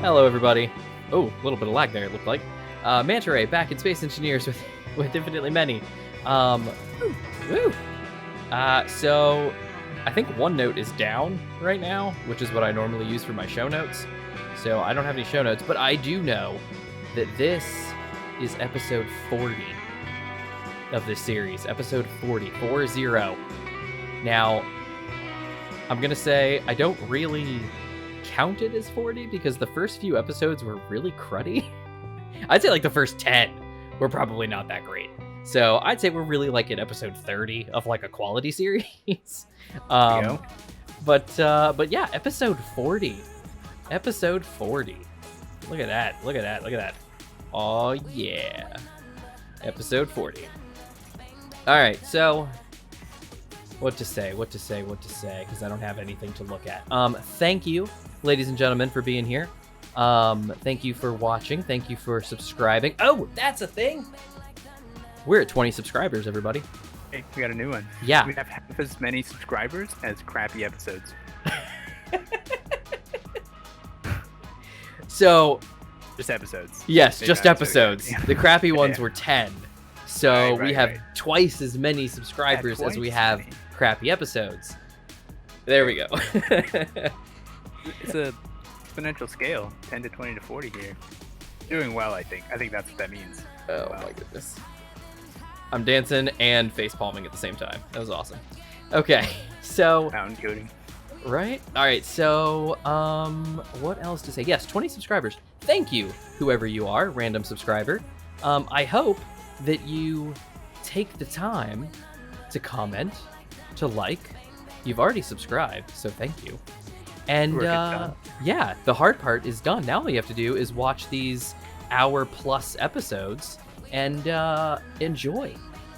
Hello, everybody. Oh, a little bit of lag there, it looked like. MantaRei back in Space Engineers with Infinitely Many. Woo! So, I think OneNote is down right now, which is what I normally use for my show notes. So, I don't have any show notes, but I do know that this is episode 40 of this series. Episode 40. Now, I'm going to say I don't really count it as 40 because the first few episodes were really cruddy. I'd say like the first 10 were probably not that great. So I'd say we're really like at episode 30 of like a quality series. But yeah, episode 40. Episode 40. Look at that. Oh yeah. Episode 40. All right, so what to say, because I don't have anything to look at. Thank you, ladies and gentlemen, for being here. Thank you for watching. Thank you for subscribing. Oh, that's a thing. We're at 20 subscribers, everybody. Hey, we got a new one. Yeah. We have half as many subscribers as crappy episodes. So, just episodes. Yes, just episodes. Yeah. The crappy ones were 10. So Right, we have right. twice as many subscribers as we have crappy episodes. There we go. It's a exponential scale, 10 to 20 to 40 here. Doing well, I think. I think that's what that means. Oh Wow. my goodness. I'm dancing and face palming at the same time. That was awesome. Okay, so Pound coding. right? All right, so what else to say? Yes, 20 subscribers. Thank you, whoever you are, random subscriber. I hope that you take the time to comment, to like. You've already subscribed, so thank you. And Work it done. yeah, the hard part is done. Now all you have to do is watch these hour-plus episodes and enjoy.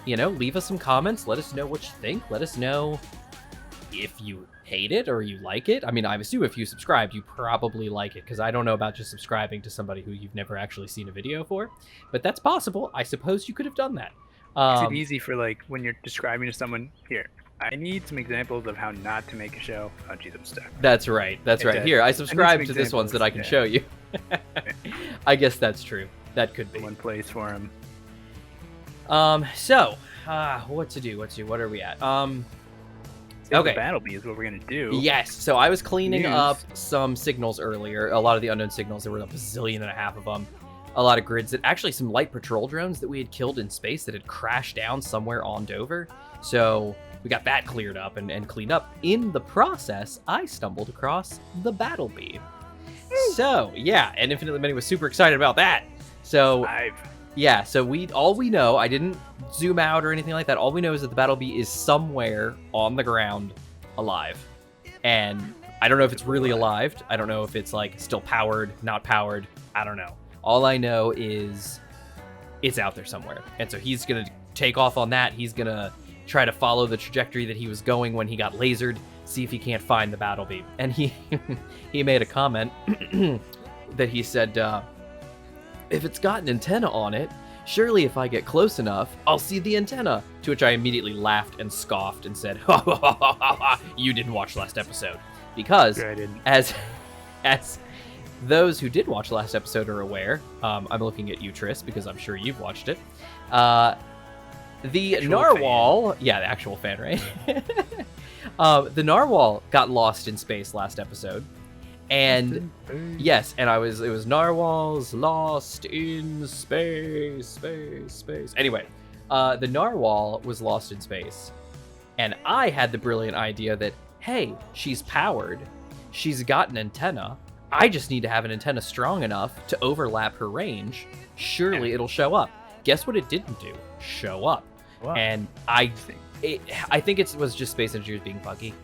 You know, leave us some comments. Let us know what you think. Let us know if you hate it or you like it. I mean, I assume if you subscribed, you probably like it, because I don't know about just subscribing to somebody who you've never actually seen a video for, but that's possible. I suppose you could have done that. Is it easy for, like, when you're describing to someone, here, I need some examples of how not to make a show. Oh, geez, I'm stuck. That's right. That's right. Here, I subscribe to this ones that I can show you. I guess that's true. That could be. One place for him. So, what to do? What are we at? Okay. Battle Bee is what we're going to do. Yes, so I was cleaning News. up some signals earlier. A lot of the unknown signals, there were a bazillion and a half of them. A lot of grids that actually some light patrol drones that we had killed in space that had crashed down somewhere on Dover. So we got that cleared up and cleaned up. In the process, I stumbled across the Battle Bee. So yeah, and Infinitely Many was super excited about that. So yeah, so all we know, I didn't zoom out or anything like that. All we know is that the Battle Bee is somewhere on the ground alive. And I don't know if it's really alive. I don't know if it's like still powered, not powered. I don't know. All I know is it's out there somewhere. And so he's going to take off on that. He's going to try to follow the trajectory that he was going when he got lasered, see if he can't find the Battle Bee. And he made a comment that he said, if it's got an antenna on it, surely if I get close enough, I'll see the antenna. To which I immediately laughed and scoffed and said, ha ha ha ha ha ha, you didn't watch last episode. Because Sure, I didn't. as those who did watch last episode are aware, I'm looking at you, Tris, because I'm sure you've watched it. The Actual Narwhal, yeah, the actual fan, right? The Narwhal got lost in space last episode. And yes, and it was Narwhals lost in space. Anyway, the Narwhal was lost in space. And I had the brilliant idea that, hey, she's powered. She's got an antenna. I just need to have an antenna strong enough to overlap her range. Surely it'll show up. Guess what it didn't do? Show up. Wow. And I think it was just Space Engineers being buggy.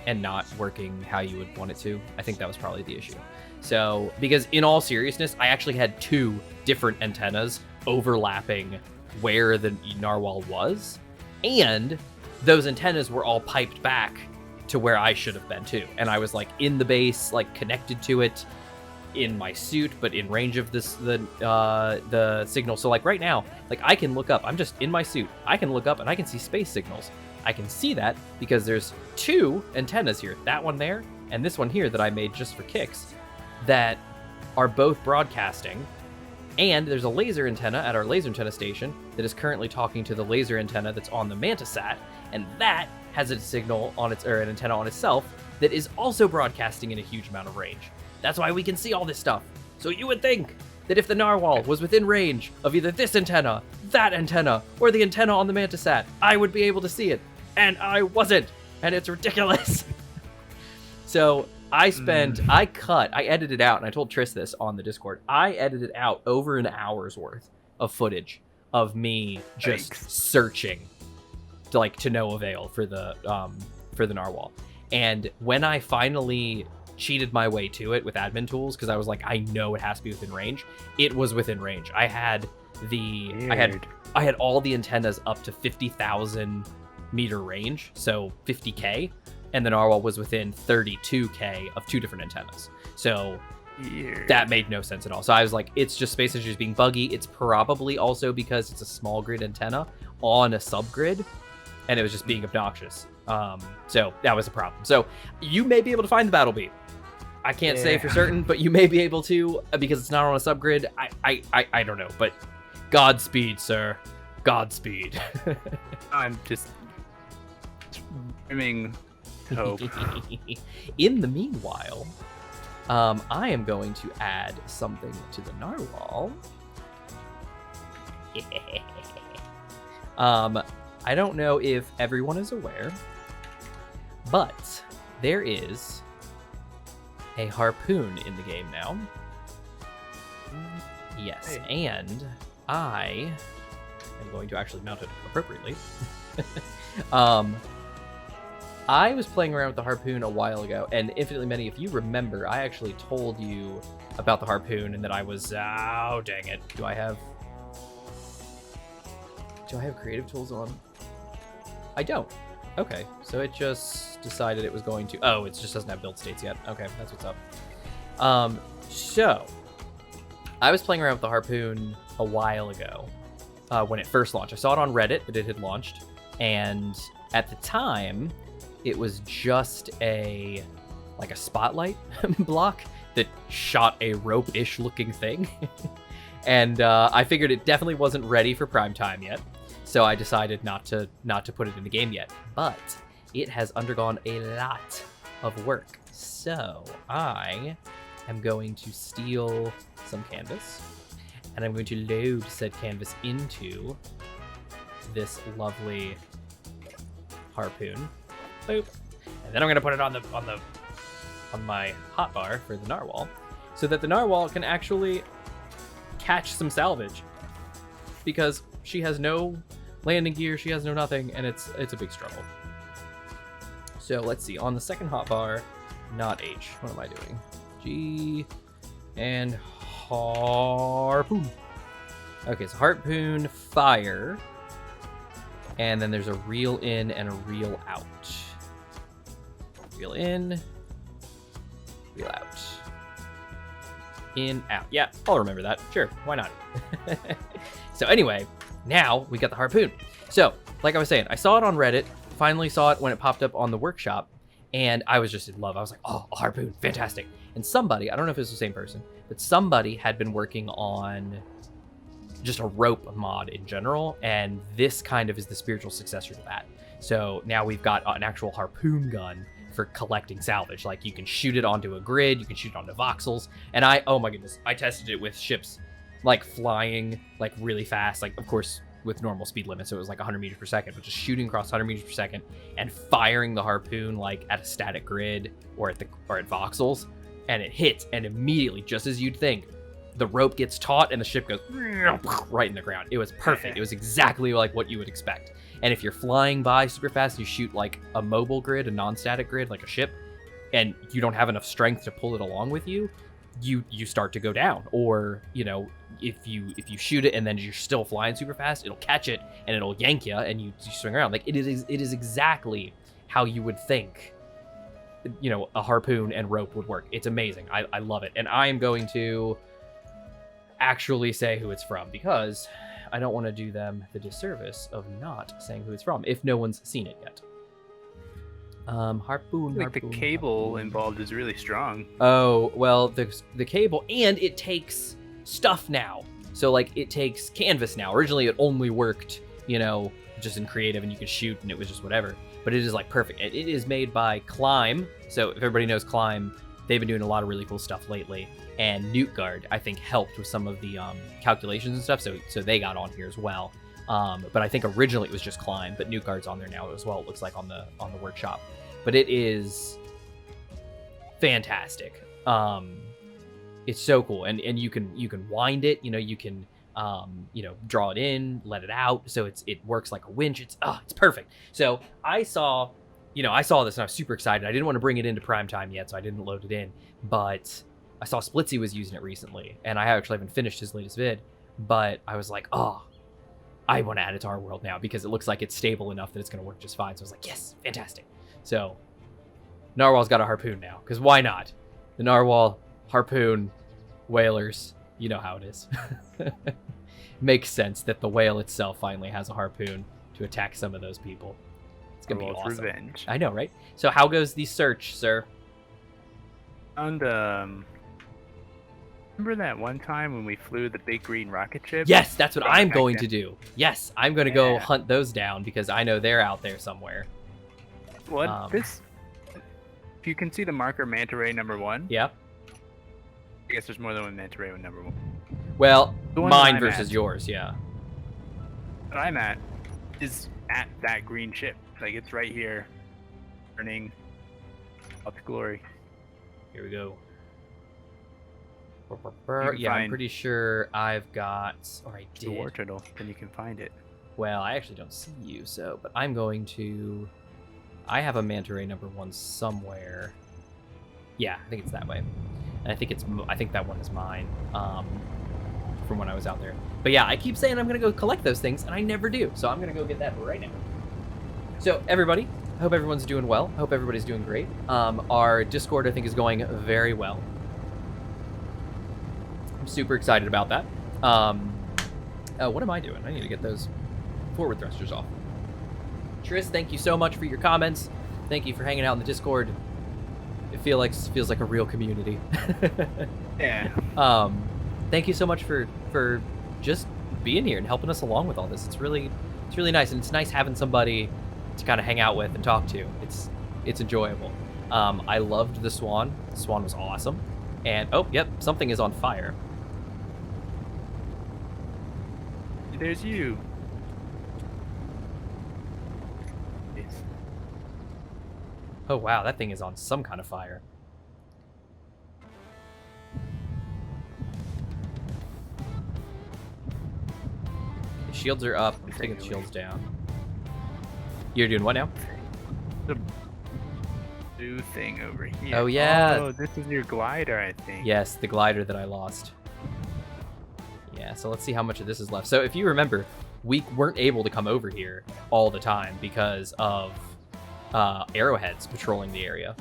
And not working how you would want it to. I think that was probably the issue. So, because in all seriousness, I actually had 2 different antennas overlapping where the Narwhal was, and those antennas were all piped back to where I should have been too. And I was like in the base, like connected to it in my suit, but in range of the signal. So like right now, like I can look up, I'm just in my suit. I can look up and I can see space signals. I can see that because there's 2 antennas here, that one there and this one here that I made just for kicks. that are both broadcasting, and there's a laser antenna at our laser antenna station that is currently talking to the laser antenna that's on the MantaSat, and that has a signal on its, or an antenna on itself, that is also broadcasting in a huge amount of range. That's why we can see all this stuff. So you would think that if the Narwhal was within range of either this antenna, that antenna, or the antenna on the MantaSat, I would be able to see it. And I wasn't. And it's ridiculous. So I edited out, and I told Tris this on the Discord, I edited out over an hour's worth of footage of me just searching to no avail for the Narwhal. And when I finally cheated my way to it with admin tools, because I was like, I know it has to be within range, it was within range. I had all the antennas up to 50,000 meter range, so 50k, and the Narwhal was within 32k of two different antennas. So that made no sense at all. So I was like, it's just Space Engineers being buggy. It's probably also because it's a small grid antenna on a subgrid, and it was just being obnoxious. So that was a problem. So you may be able to find the battle beat. I can't say for certain, but you may be able to, because it's not on a subgrid. I don't know, but Godspeed, sir. Godspeed. I'm just brimming hope. In the meanwhile, I am going to add something to the Narwhal. I don't know if everyone is aware, but there is a harpoon in the game now. Yes, and I am going to actually mount it appropriately. I was playing around with the harpoon a while ago, and InfinitelyMany, if you remember, I actually told you about the harpoon and that I was, oh, dang it. Do I have creative tools on? I don't. Okay, so it just decided it was going to, oh, it just doesn't have build states yet. Okay, that's what's up. So I was playing around with the harpoon a while ago when it first launched. I saw it on Reddit that it had launched, and at the time, it was just a spotlight block that shot a rope-ish looking thing. And I figured it definitely wasn't ready for prime time yet. So I decided not to put it in the game yet. But it has undergone a lot of work. So I am going to steal some canvas, and I'm going to load said canvas into this lovely harpoon. Boop. And then I'm gonna put it on my hotbar for the Narwhal, so that the Narwhal can actually catch some salvage, because she has no landing gear, she has no nothing, and it's a big struggle. So let's see, on the second hotbar, not H. What am I doing? G and harpoon. Okay, so harpoon, fire, and then there's a reel in and a reel out. Reel in, reel out. In, out. Yeah, I'll remember that. Sure, why not? So anyway, now we got the harpoon. So, like I was saying, I saw it on Reddit, finally saw it when it popped up on the workshop, and I was just in love. I was like, oh, a harpoon, fantastic. And somebody, I don't know if it's the same person, but somebody had been working on just a rope mod in general, and this kind of is the spiritual successor to that. So now we've got an actual harpoon gun for collecting salvage. Like, you can shoot it onto a grid, you can shoot it onto voxels, and oh my goodness, I tested it with ships like flying like really fast, like of course with normal speed limits, so it was like 100 meters per second, but just shooting across 100 meters per second and firing the harpoon like at a static grid or at voxels, and it hits, and immediately, just as you'd think, the rope gets taut and the ship goes right in the ground. It was perfect. It was exactly like what you would expect. And if you're flying by super fast, you shoot like a mobile grid, a non-static grid, like a ship, and you don't have enough strength to pull it along with you, you start to go down. Or, you know, if you shoot it and then you're still flying super fast, it'll catch it and it'll yank you and you swing around. Like, it is exactly how you would think, you know, a harpoon and rope would work. It's amazing. I love it. And I am going to actually say who it's from, because I don't want to do them the disservice of not saying who it's from if no one's seen it yet. Harpoon. Like the cable involved is really strong. Oh, well, the cable, and it takes stuff now. So, like, it takes canvas now. Originally, it only worked, just in creative, and you could shoot, and it was just whatever. But it is, like, perfect. It is made by Climb. So, if everybody knows Climb, they've been doing a lot of really cool stuff lately. And Newtguard, I think, helped with some of the calculations and stuff, so they got on here as well. But I think originally it was just Climb, but Newtguard's on there now as well, it looks like, on the workshop. But it is fantastic. It's so cool, and you can wind it. You can draw it in, let it out, so it works like a winch. It's perfect. So I saw this and I was super excited. I didn't want to bring it into prime time yet, so I didn't load it in. But I saw Splitsy was using it recently, and I actually haven't finished his latest vid. But I was like, I want to add it to our world now because it looks like it's stable enough that it's going to work just fine. So I was like, yes, fantastic. So Narwhal's got a harpoon now, because why not? The Narwhal, harpoon, whalers, you know how it is. Makes sense that the whale itself finally has a harpoon to attack some of those people. It's going to be awesome. Revenge. I know, right? So how goes the search, sir? And remember that one time when we flew the big green rocket ship? Yes, that's what I'm going to do. Yes, I'm going to go hunt those down because I know they're out there somewhere. What? If you can see the marker MantaRei #1. Yeah. I guess there's more than one MantaRei with #1. Well, mine versus yours, yeah. What I'm at is at that green ship. Like, it's right here, burning up to glory. Here we go. Yeah, I'm pretty sure I've got, or I did. The war turtle, then you can find it. Well, I actually don't see you, but I'm going to. I have a MantaRei #1 somewhere. Yeah, I think it's that way, and I think that one is mine. From when I was out there. But yeah, I keep saying I'm gonna go collect those things, and I never do. So I'm gonna go get that right now. So everybody, I hope everyone's doing well. I hope everybody's doing great. Our Discord, I think, is going very well. I'm super excited about that. What am I doing? I need to get those forward thrusters off. Tris, thank you so much for your comments. Thank you for hanging out in the Discord. It feels like a real community. Yeah. Thank you so much for just being here and helping us along with all this. It's really nice, and it's nice having somebody to kind of hang out with and talk to. It's enjoyable. I loved the swan. The swan was awesome. And something is on fire. There's you. Oh wow, that thing is on some kind of fire. The shields are up. I'm taking the shields down. You're doing what now? The blue thing over here. Oh yeah. Oh, this is your glider, I think. Yes, the glider that I lost. Yeah, so let's see how much of this is left. So if you remember, we weren't able to come over here all the time because of arrowheads patrolling the area.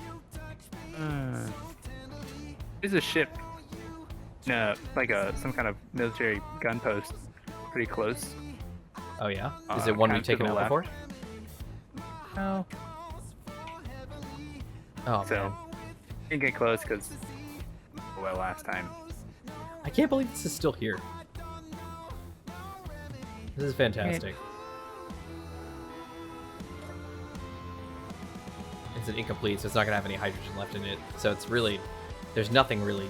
There's a ship, like some kind of military gun post, pretty close. Oh yeah? Is it one we've taken out before? No. Oh so, man. Didn't get close because last time. I can't believe this is still here. This is fantastic. It's an incomplete, so it's not going to have any hydrogen left in it. So it's really, there's nothing really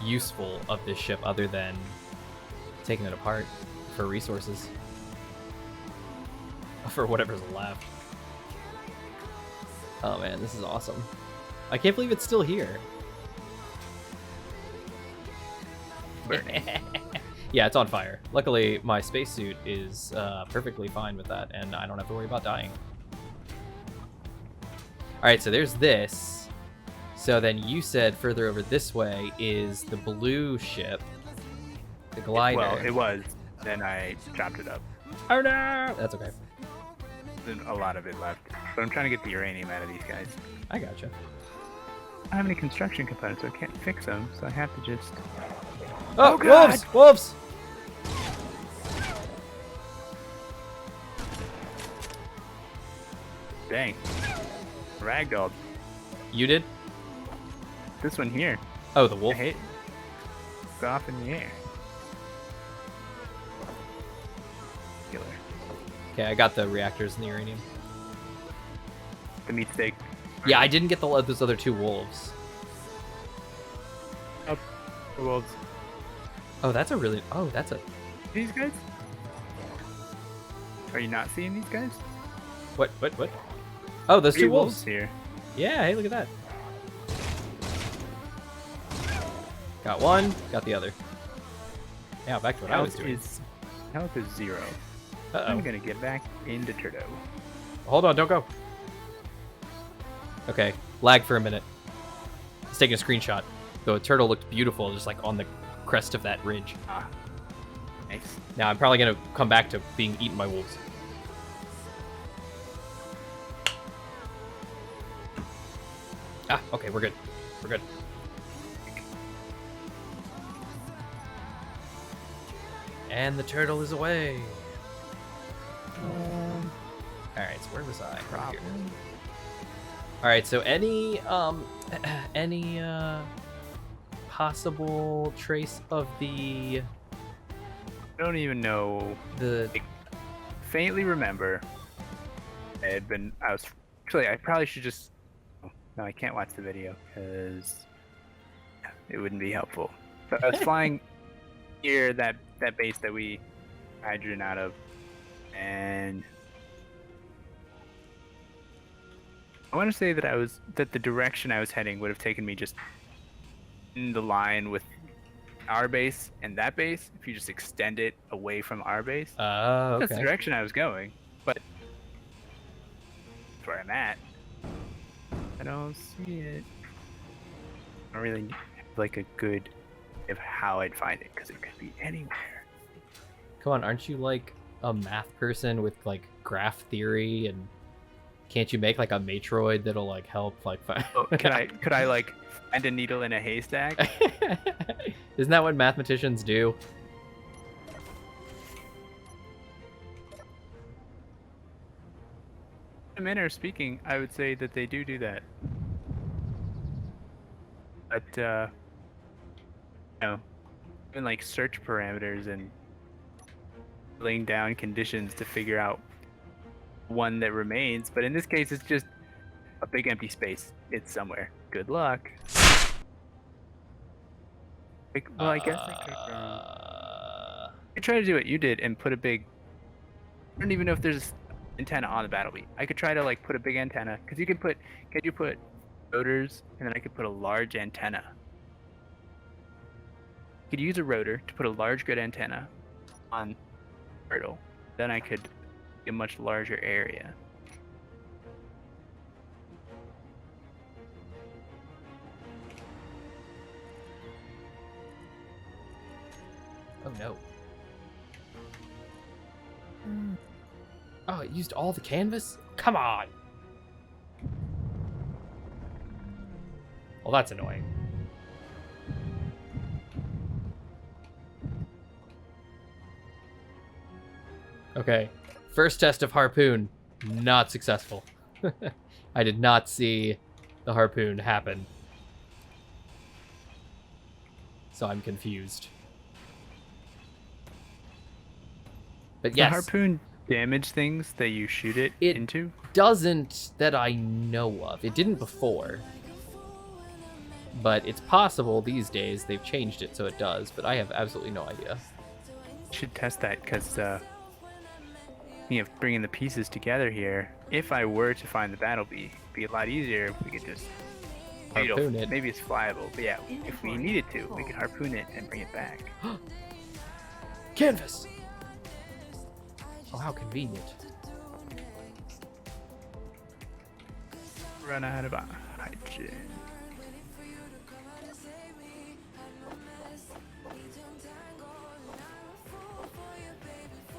useful of this ship other than taking it apart for resources. For whatever's left. Oh man, this is awesome. I can't believe it's still here. Yeah, it's on fire. Luckily, my spacesuit is perfectly fine with that, and I don't have to worry about dying. Alright, so there's this. So then you said further over this way is the blue ship. The glider. Well, it was. Then I chopped it up. Oh no! That's okay. There's a lot of it left. But I'm trying to get the uranium out of these guys. I gotcha. I don't have any construction components, so I can't fix them, so I have to just... Oh, wolves! Wolves! Dang. Ragdoll. You did? This one here. Oh, the wolf. I hit. Go off in the air. Killer. Okay, I got the reactors and the uranium. The meat steak. Yeah, I didn't get those other 2 wolves. Oh, the wolves. Oh, that's a really... Oh, that's a... These guys? Are you not seeing these guys? What? Oh, those 2 wolves. here. Yeah, hey, look at that. Got one, got the other. Now back to what I was doing. Health is 0. Uh-oh. I'm gonna get back into Turdo. Hold on, don't go. Okay, lag for a minute. He's taking a screenshot. The turtle looked beautiful, just like on the crest of that ridge. Ah, nice. Now I'm probably gonna come back to being eaten by wolves. Ah, okay, we're good. We're good. And the turtle is away. All right, so where was I? Right here. All right, so any possible trace of the I don't even know. Faintly remember. I probably should just. No, I can't watch the video because it wouldn't be helpful. So I was flying near that base that we hydrogen out of, and I want to say that the direction I was heading would have taken me just in the line with our base and that base if you just extend it away from our base. Okay. That's the direction I was going, but that's where I'm at. I don't see it. I don't really have like a good of how I'd find it because it could be anywhere. Come on, aren't you like a math person with like graph theory, and can't you make like a matroid that'll like help like find... Could I like find a needle in a haystack? Isn't that what mathematicians do? In a manner of speaking, I would say that they do that. But even like search parameters and laying down conditions to figure out one that remains. But in this case, it's just a big empty space. It's somewhere. Good luck. Well, I guess I could try to do what you did and put a big. I don't even know if there's antenna on the battle beat. I could try to like put a big antenna because you can put. Could you put rotors and then I could put a large antenna. Could use a rotor to put a large good antenna on turtle. Then I could get a much larger area. Oh no. Oh, it used all the canvas? Come on! Well, that's annoying. Okay, first test of harpoon, not successful. I did not see the harpoon happen. So I'm confused. But yes. The harpoon damage things that you shoot it into? Doesn't that I know of. It didn't before. But it's possible these days they've changed it so it does, but I have absolutely no idea. Should test that because bringing the pieces together here. If I were to find the battle bee, it'd be a lot easier if we could just harpoon it. Maybe it's flyable, but yeah, if we needed to, we could harpoon it and bring it back. Canvas! Oh, how convenient. Run out of hydrogen.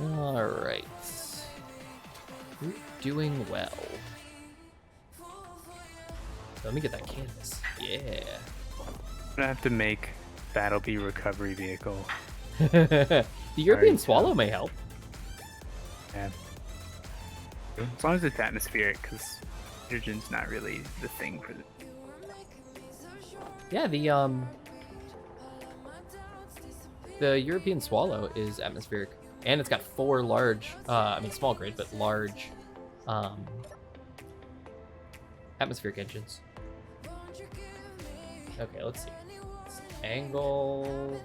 Alright. Doing well. So let me get that canvas. Yeah. I'm gonna have to make Battle Bee recovery vehicle. The European swallow may help. Yeah. As long as it's atmospheric, because hydrogen's not really the thing for the... Yeah, the European swallow is atmospheric, and it's got 4 large, I mean small grid, but large, atmospheric engines. Okay, let's see. Let's angle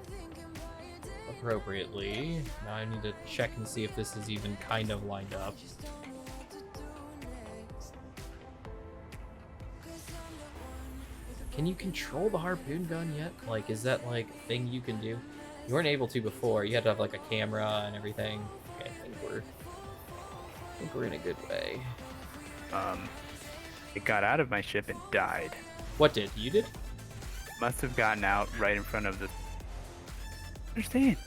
appropriately. Now I need to check and see if this is even kind of lined up. Can you control the harpoon gun yet? Like, is that like a thing you can do? You weren't able to before. You had to have like a camera and everything. Okay, I think we're in a good way. It got out of my ship and died. What did? You did? Must have gotten out right in front of the... Understand?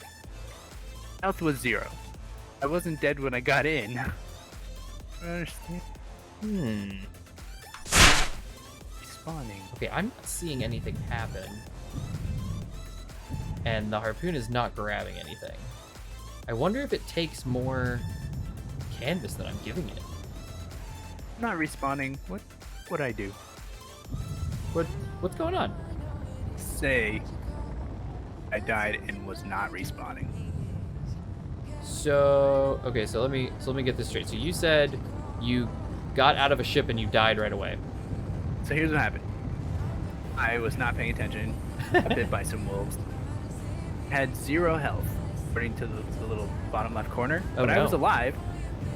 Health was 0. I wasn't dead when I got in. I don't understand. Respawning. Okay, I'm not seeing anything happen. And the harpoon is not grabbing anything. I wonder if it takes more canvas than I'm giving it. I'm not respawning. What would I do? What's going on? Say I died and was not respawning. So okay, so let me get this straight. So you said you got out of a ship and you died right away. So here's what happened. I was not paying attention. Got bit by some wolves. Had 0 health, according to the little bottom left corner. Oh, but no. I was alive.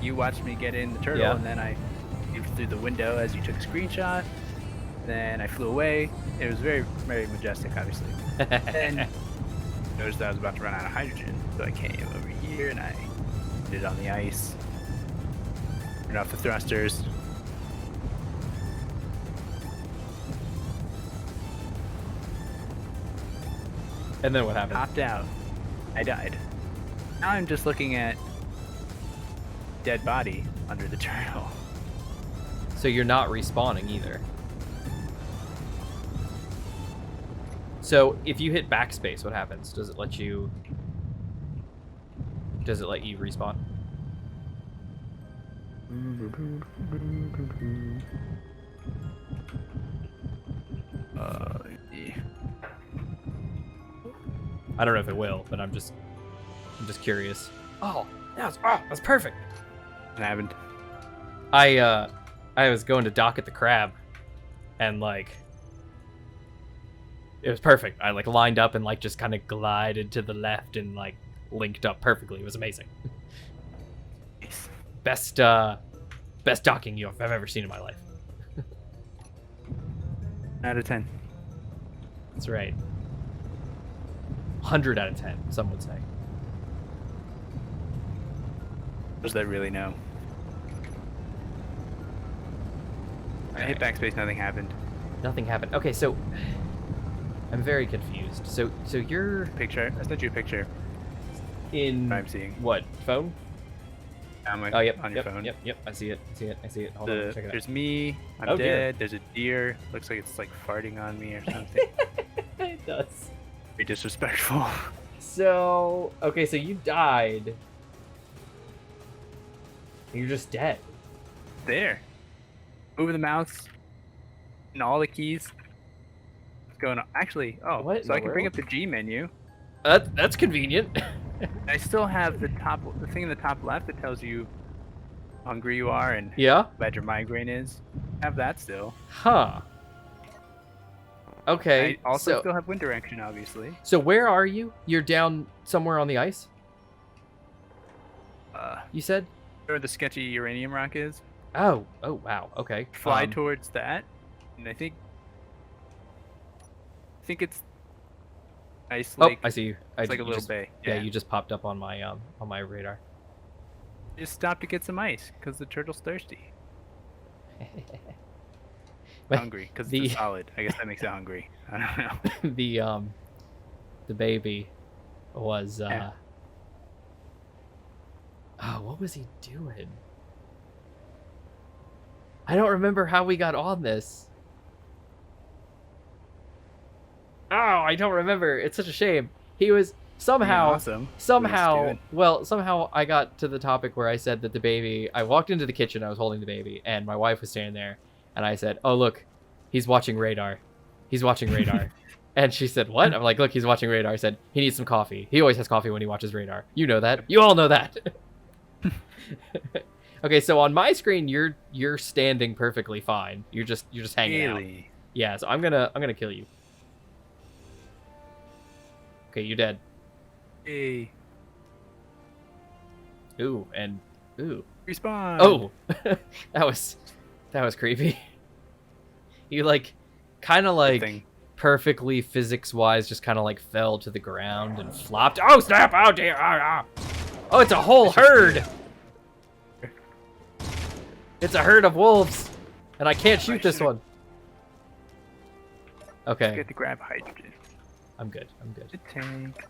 You watched me get in the turtle, Yeah. and then I leaped through the window as you took a screenshot. Then I flew away. It was very, very majestic, obviously. Then noticed that I was about to run out of hydrogen, so I came over here and I did it on the ice. Turned off the thrusters. And then what happened? Hopped out. I died. Now I'm just looking at dead body under the turtle. So you're not respawning either. So if you hit backspace, what happens? Does it let you respawn? I don't know if it will, but I'm just curious. Oh, that's perfect. It happened. I was going to dock at the crab, and like it was perfect. I like lined up and like just kind of glided to the left and like linked up perfectly. It was amazing. Nice. Best docking I've ever seen in my life. Out of 10. That's right. 100 out of 10, some would say. Those that really know. I hit backspace, nothing happened. Nothing happened. Okay, so I'm very confused. So you're Picture. I sent you a picture. in What I'm seeing. what, phone? Oh, Yep. on your phone. Yep. I see it. Hold on, check it out. There's me. I'm Oh, dead. dear. There's a deer. Looks like it's like farting on me or something. It does. Be disrespectful. So, okay, so you died. You're just dead. There. Moving the mouse. And all the keys. What's going on? Actually, What in so I the can bring world? up the G menu. That's convenient. I still have the thing in the top left that tells you how hungry you are and Yeah? how bad your migraine is. I have that still. Huh. Okay. I also so, still have wind direction, obviously. so where are you? You're down somewhere on the ice? You said? Where the sketchy uranium rock is. Oh wow. Okay. Fly towards that, and I think it's Ice Oh, Lake. I see you. It's like a you little just, bay. Yeah, you just popped up on my radar. Just stopped to get some ice because the turtle's thirsty. But Hungry because the- it's solid. I guess that makes it hungry. I don't know. The baby was Yeah. Oh, what was he doing? I don't remember how we got on this. Oh, I don't remember. It's such a shame. He was somehow Awesome. somehow I got to the topic where I said that the baby, I walked into the kitchen, I was holding the baby, and my wife was standing there, And I said, oh, look, he's watching radar. He's watching radar. And she said, what? I'm like, look, he's watching radar. I said, he needs some coffee. He always has coffee when he watches radar. You know that. You all know that. Okay, so on my screen, you're standing perfectly fine. You're just hanging out. Yeah, so I'm gonna kill you. Okay, you're dead. Hey. Ooh, and ooh. Respawn. Oh, that was creepy. You like, kind of like perfectly physics-wise, just kind of like fell to the ground and flopped. Oh snap! Oh dear! Oh, it's a whole herd. It's a herd of wolves, and I can't shoot this one. Okay. Get to grab hydrogen. I'm good. I'm good. The tank.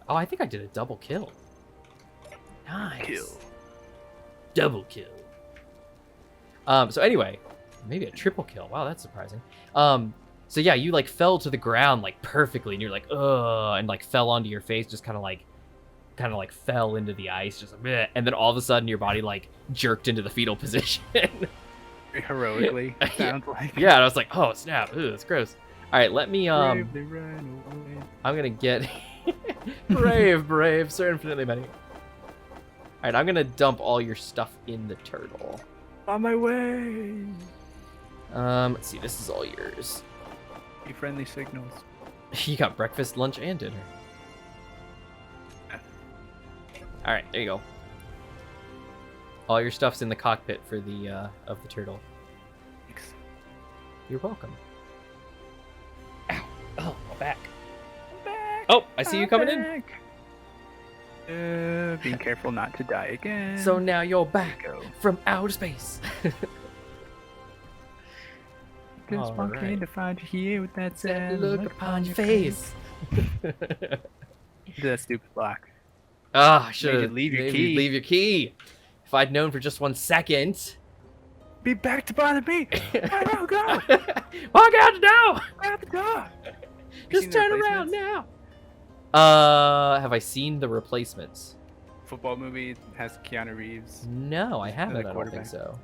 Oh, I think I did a double kill. Nice. Kill. Double kill. So anyway, maybe a triple kill. Wow, that's surprising. So yeah, you like fell to the ground like perfectly, and you're like, ugh, and like fell onto your face, just kind of like fell into the ice, just bleh, and then all of a sudden your body like jerked into the fetal position. Heroically, sounds like. Yeah, and I was like, oh snap, ooh, that's gross. All right, let me I'm gonna get brave, Sir Infinitely Many. All right, I'm gonna dump all your stuff in the turtle. On my way. Let's see, this is all yours. Be friendly signals. You got breakfast, lunch, and dinner. All right, there you go. All your stuff's in the cockpit for the of the turtle. Thanks. You're welcome. Ow! Oh, my back. I'm back. Oh, I see you coming in. Being careful not to die again. So now you're back from outer space. Just walking to find you here with that sad look upon your face. That stupid block. Ah, I should have leave your key. Leave your key. If I'd known for just 1 second. Be back to bother me. I don't go. Walk out the door. Out the door. Just turn around now. Have I seen The Replacements? Football movie has Keanu Reeves. No, I haven't. I don't think so.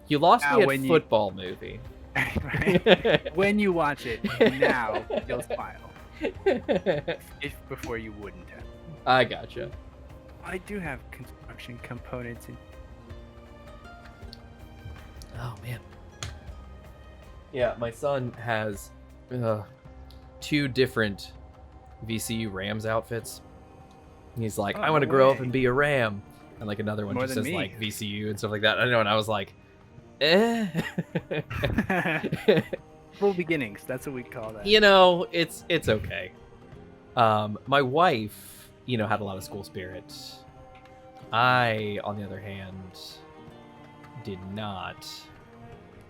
You lost now, me at football movie. Right. When you watch it, now you'll smile. If before you wouldn't have. I gotcha. I do have construction components in. Oh man. Yeah, my son has 2 different VCU Rams outfits. He's like, I want to grow up and be a Ram, and like another one just says like VCU and stuff like that. I know, and I was like, eh. Full beginnings. That's what we call that. You know, it's okay. My wife, you know, had a lot of school spirit. I, on the other hand, did not.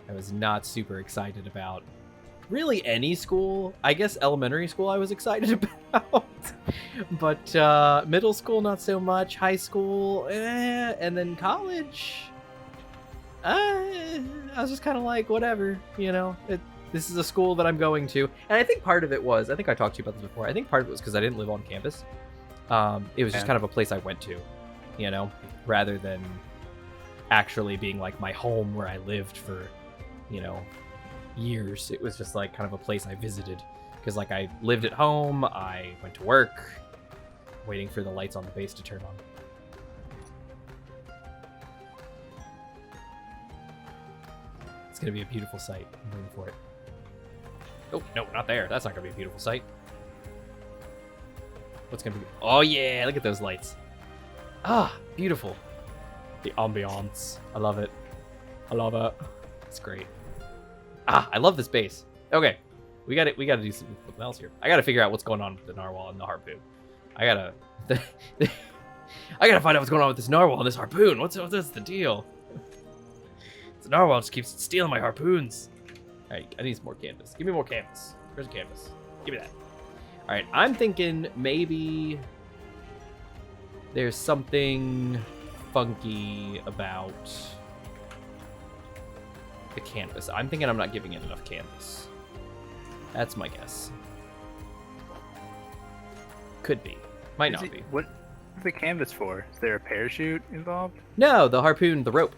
I was not super excited about really any school. I guess elementary school I was excited about. But middle school, not so much. High school, and then college. I was just kind of like, whatever, you know. This is a school that I'm going to. And I think part of it was, I think I talked to you about this before, I think part of it was because I didn't live on campus. It was just kind of a place I went to, you know, rather than actually being like my home where I lived for, you know, years. It was just like kind of a place I visited because like I lived at home, I went to work, waiting for the lights on the base to turn on. It's gonna be a beautiful sight. I'm waiting for it. Oh no, not there. That's not gonna be a beautiful sight. What's gonna be? Oh yeah, look at those lights. Ah, beautiful. The ambiance. I love it. I love it. It's great. Ah, I love this base. Okay, we got to do something else here. I gotta figure out what's going on with the narwhal and the harpoon. I gotta find out what's going on with this narwhal and this harpoon. What's the deal? The narwhal just keeps stealing my harpoons. All right, I need some more canvas. Give me more canvas. Where's the canvas? Give me that. All right, I'm thinking maybe there's something funky about the canvas. I'm thinking I'm not giving it enough canvas. That's my guess. Could be. Might not be. What is the canvas for? Is there a parachute involved? No, the harpoon, the rope.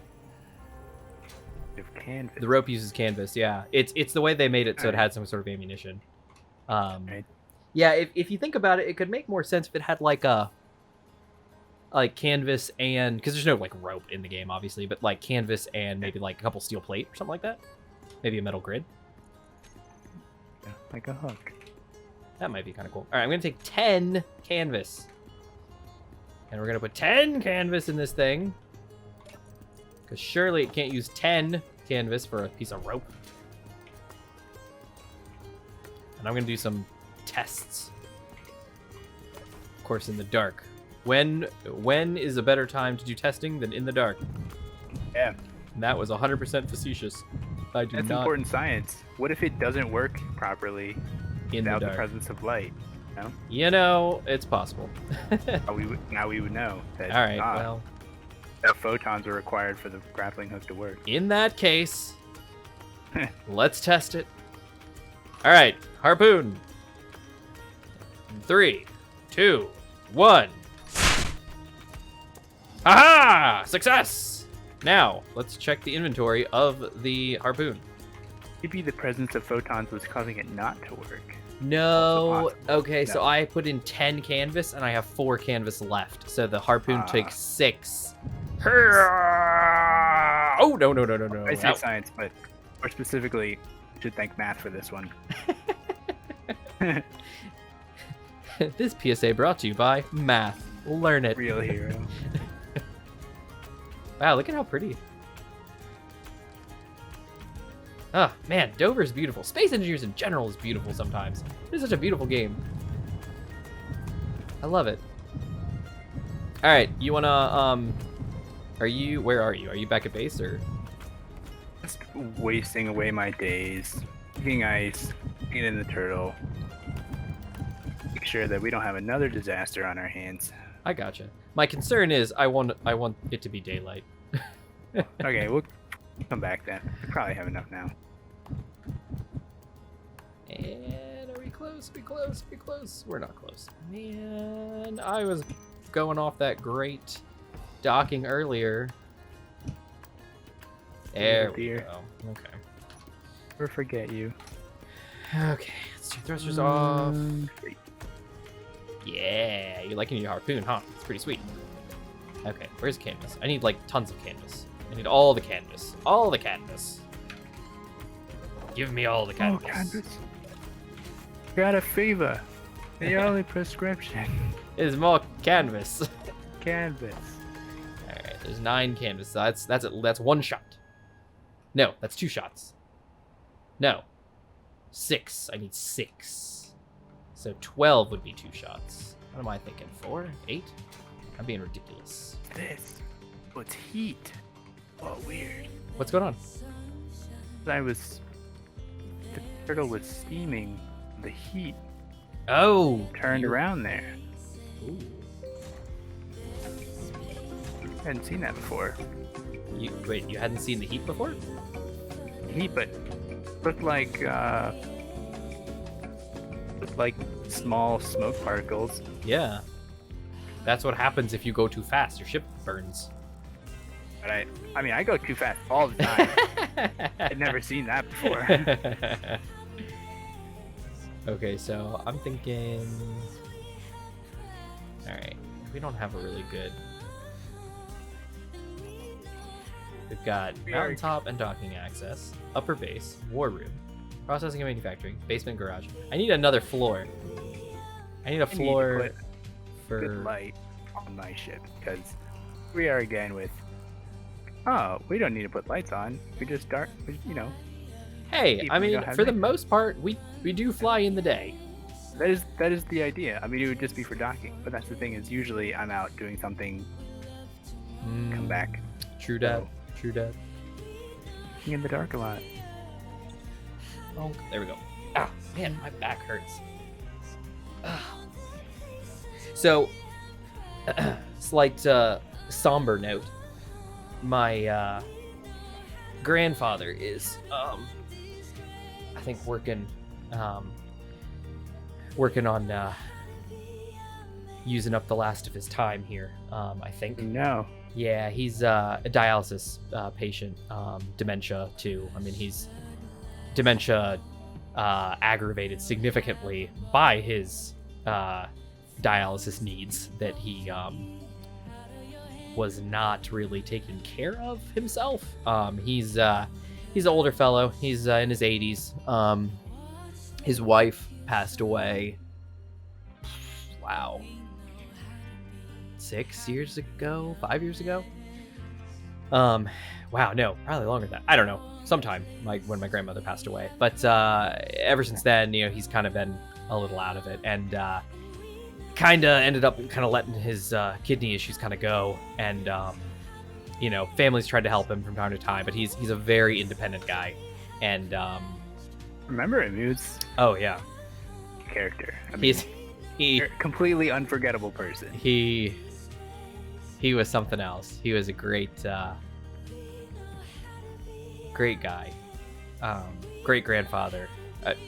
canvas. The rope uses canvas. Yeah, it's the way they made it so it Alright. had some sort of ammunition. Right. Yeah, if you think about it, it could make more sense if it had like canvas and because there's no like rope in the game, obviously, but like canvas and maybe like a couple steel plate or something like that. Maybe a metal grid. Yeah, like a hook. That might be kind of cool. All right, I'm gonna take 10 canvas, and we're gonna put 10 canvas in this thing, because surely it can't use 10 canvas for a piece of rope. And I'm gonna do some tests, of course, in the dark. When is a better time to do testing than in the dark? Yeah. And that was 100% facetious. That's important science. What if it doesn't work properly without the presence of light? No? You know, it's possible. Now we would know that. All right, well, that photons are required for the grappling hook to work. in that case, let's test it. All right, harpoon. 3, 2, 1. Aha! Success! Now, let's check the inventory of the harpoon. Maybe the presence of photons was causing it not to work. No. Okay, No. so I put in 10 canvas and I have 4 canvas left. So the harpoon takes 6. Oh, no. I say science, but more specifically, should thank math for this one. This PSA brought to you by math. Learn it. Real hero. Wow, look at how pretty. Ah, man, Dover's beautiful. Space Engineers in general is beautiful sometimes. It's such a beautiful game. I love it. All right, you wanna, where are you? Are you back at base, or? Just wasting away my days, eating ice, eating the turtle. Make sure that we don't have another disaster on our hands. I gotcha. My concern is I want it to be daylight. Okay, we'll come back then. We probably have enough now. And are we close? We close? We're not close. Man, I was going off that great docking earlier. There we go. Okay. Never forget you. Okay, let's do thrusters off. Yeah, you're liking your harpoon, huh? It's pretty sweet. Okay, where's canvas? I need like tons of canvas. I need all the canvas. All the canvas. Give me all the canvas. Oh, canvas. Got a fever. The only prescription is more canvas. Canvas. All right, there's 9 canvas. So that's 1 shot. No, that's 2 shots. No, 6. I need 6. So 12 would be 2 shots. What am I thinking? 4? 8? I'm being ridiculous. This. What's heat? Oh, weird. What's going on? The turtle was steaming. The heat turned around there. Ooh. I hadn't seen that before. Wait, you hadn't seen the heat before? Heat, but looked like small smoke particles. Yeah. That's what happens if you go too fast. Your ship burns. But I mean, I go too fast all the time. I'd never seen that before. Okay, so I'm thinking... Alright, we don't have a really good... We've got mountaintop and docking access, upper base, war room, processing and manufacturing, basement, garage. I need another floor. I need a floor for... good light on my ship, because we are again with... Oh, we don't need to put lights on. We just dark, you know. Hey, I mean, for the most part, we do fly in the day. That is the idea. I mean, it would just be for docking, but that's the thing is usually I'm out doing something. Come back. True dat. True dat. Being in the dark a lot. Oh, there we go. Ah, man, my back hurts. Ah. So, slight somber note. My grandfather is I think working on using up the last of his time here, I think. No. Yeah, he's a dialysis patient, dementia too. I mean, he's dementia aggravated significantly by his dialysis needs that he was not really taking care of himself. He's an older fellow. He's in his 80s. His wife passed away. Wow. 6 years ago, 5 years ago. Wow, no, probably longer than that. I don't know. Sometime when my grandmother passed away. But ever since then, he's kind of been a little out of it, and kind of ended up letting his kidney issues kind of go. And families tried to help him from time to time, but he's a very independent guy. And remember him? He was yeah, character. I mean, he's a completely unforgettable person. He was something else. He was a great guy. Great grandfather.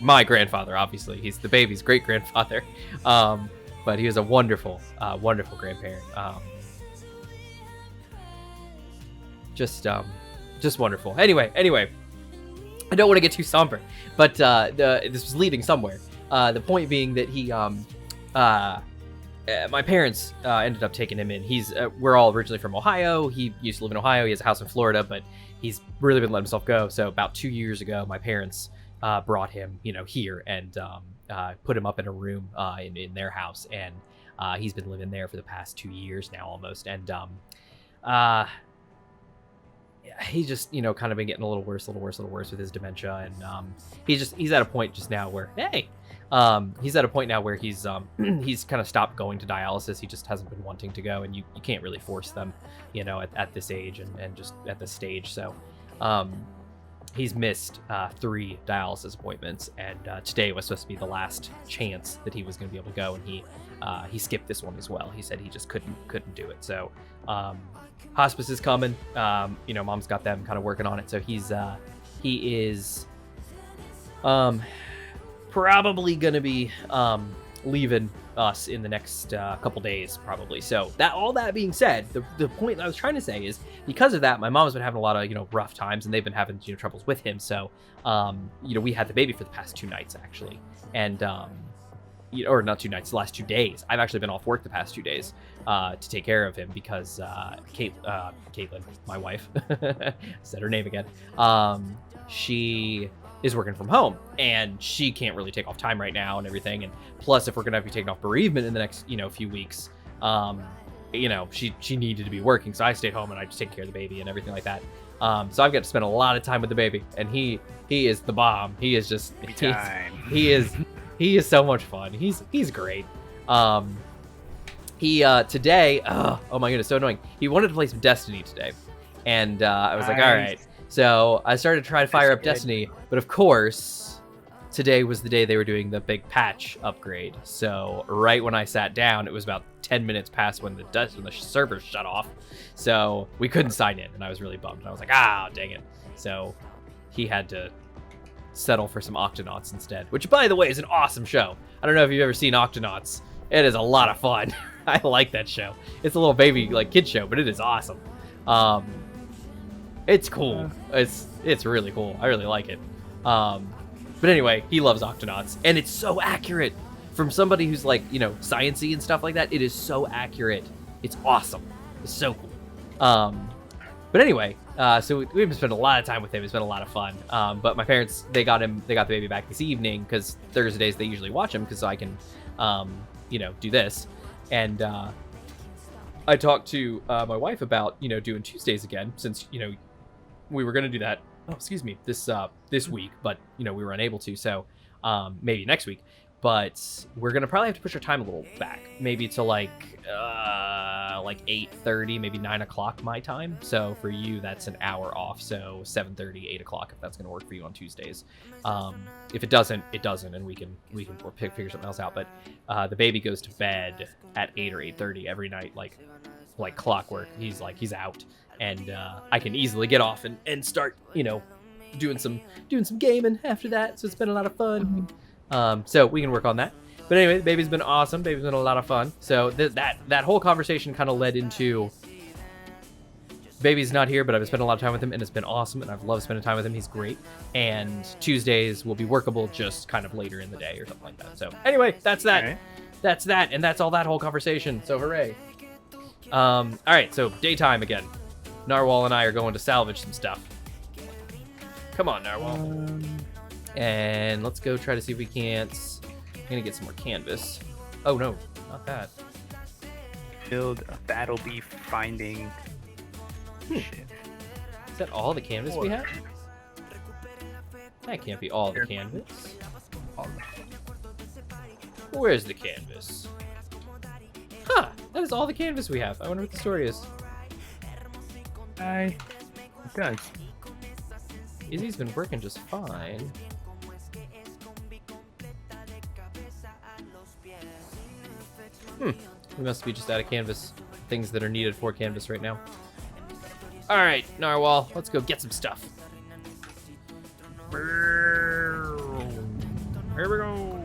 My grandfather, obviously. He's the baby's great grandfather. But he was a wonderful grandparent. Just wonderful. Anyway, I don't want to get too somber, but this was leading somewhere. The point being that he my parents ended up taking him in. We're all originally from Ohio. He used to live in Ohio. He has a house in Florida, but he's really been letting himself go. So about 2 years ago, my parents brought him, here and put him up in a room in their house, and he's been living there for the past 2 years now, almost. And he's just kind of been getting a little worse with his dementia, and he's at a point just now where he's at a point now where he's kind of stopped going to dialysis. He just hasn't been wanting to go, and you can't really force them, at this age and just at this stage. So he's missed 3 dialysis appointments, and today was supposed to be the last chance that he was going to be able to go, and he skipped this one as well. He said he just couldn't do it. So hospice is coming. Mom's got them kind of working on it. So he is probably going to be leaving us in the next couple days, probably. So all that being said, the point I was trying to say is, because of that, my mom's been having a lot of rough times, and they've been having troubles with him. So we had the baby for the past 2 nights actually, and or not 2 nights, the last 2 days. I've actually been off work the past 2 days to take care of him, because Caitlin, my wife, said her name again, she is working from home, and she can't really take off time right now and everything. And plus, if we're gonna be taking off bereavement in the next few weeks, she needed to be working, so I stayed home and I just take care of the baby and everything like that. So I've got to spend a lot of time with the baby, and he is the bomb. He is just he is so much fun. He's great. He today, oh my goodness, so annoying. He wanted to play some Destiny today, and I was like, all right. So I started to try to fire up Destiny, but of course, today was the day they were doing the big patch upgrade. So right when I sat down, it was about 10 minutes past when the servers shut off. So we couldn't sign in, and I was really bummed. I was like, dang it. So he had to settle for some Octonauts instead, which, by the way, is an awesome show. I don't know if you've ever seen Octonauts. It is a lot of fun. I like that show. It's a little baby kid show, but it is awesome. It's cool. It's really cool. I really like it. But anyway, he loves Octonauts, and it's so accurate. From somebody who's sciencey and stuff like that, it is so accurate. It's awesome. It's so cool. But anyway, so we've been spending a lot of time with him. It's been a lot of fun. But my parents, they got the baby back this evening, because Thursdays they usually watch him, because so I can, do this. And I talked to my wife about doing Tuesdays again, since we were going to do that. Oh, excuse me, this week, but we were unable to. So maybe next week. But we're gonna probably have to push our time a little back, maybe to like 8:30, maybe 9 o'clock my time. So for you, that's an hour off. So 7:30, 8 o'clock, if that's gonna work for you on Tuesdays. If it doesn't, it doesn't, and we can figure something else out. But the baby goes to bed at 8 or 8:30 every night, like clockwork. He's out, and I can easily get off and start doing some gaming after that. So it's been a lot of fun. So we can work on that. But anyway, baby's been awesome. Baby's been a lot of fun. So that whole conversation kind of led into baby's not here, but I've been spending a lot of time with him, and it's been awesome, and I've loved spending time with him. He's great. And Tuesdays will be workable just kind of later in the day or something like that. So anyway, that's that. All right. That's that, and that's all that whole conversation. So hooray. All right, so daytime again. Narwhal and I are going to salvage some stuff. Come on, Narwhal. And let's go try to see if we can't... I'm gonna get some more canvas. Oh no, not that. Build a battle beef finding. Shit. Is that all the canvas we have? That can't be all the canvas. Where's the canvas? Huh, that is all the canvas we have. I wonder what the story is. It does. Izzy's been working just fine. We must be just out of canvas. Things that are needed for canvas right now. Alright, Narwhal, let's go get some stuff. Here we go.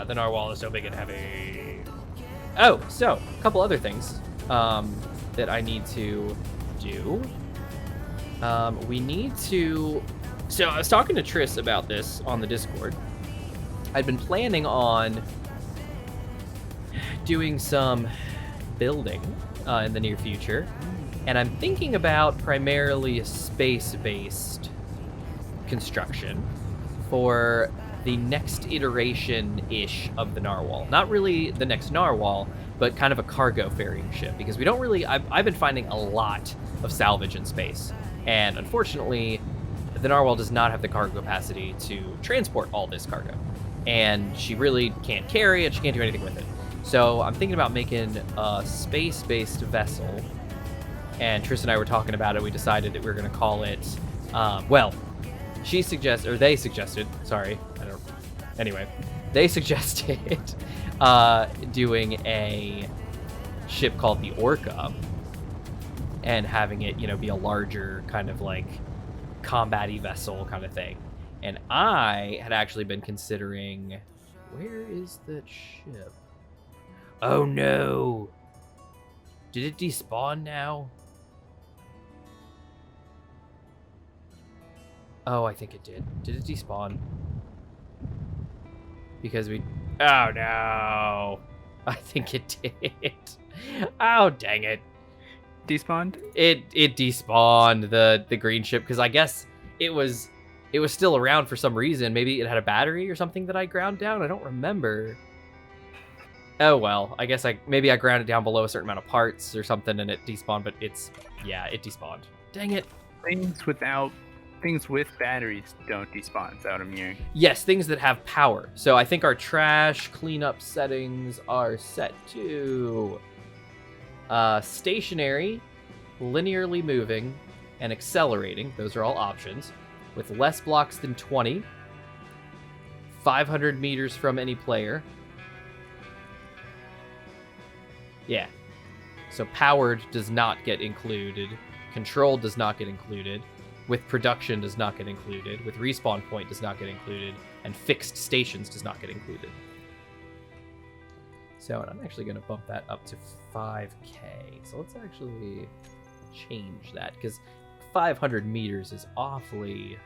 The Narwhal is so big and heavy. Oh, so, a couple other things that I need to do. We need to... So, I was talking to Triss about this on the Discord. I'd been planning on doing some building in the near future, and I'm thinking about primarily a space-based construction for the next iteration-ish of the Narwhal. Not really the next Narwhal, but kind of a cargo ferrying ship, because we don't really... I've been finding a lot of salvage in space, and unfortunately, the Narwhal does not have the cargo capacity to transport all this cargo. And she really can't carry it, she can't do anything with it. So I'm thinking about making a space-based vessel. And Triss and I were talking about it. We decided that we were going to call it, well, they suggested, sorry, anyway, they suggested doing a ship called the Orca and having it, be a larger kind of like combat-y vessel kind of thing. And I had actually been considering, where is that ship? Oh no! Did it despawn now? Oh, I think it did. Did it despawn? Because we... Oh no! I think it did. Oh, dang it. Despawned? It despawned the green ship, because I guess it was still around for some reason. Maybe it had a battery or something that I ground down. I don't remember. Oh well, I guess maybe I ground it down below a certain amount of parts or something and it despawned, but it despawned. Dang it. Things with batteries don't despawn, is that what I'm hearing? Yes, things that have power. So I think our trash cleanup settings are set to stationary, linearly moving, and accelerating. Those are all options. With less blocks than 20, 500 meters from any player. Yeah. So powered does not get included. Controlled does not get included. With production does not get included. With respawn point does not get included. And fixed stations does not get included. So I'm actually going to bump that up to 5K. So let's actually change that, because 500 meters is awfully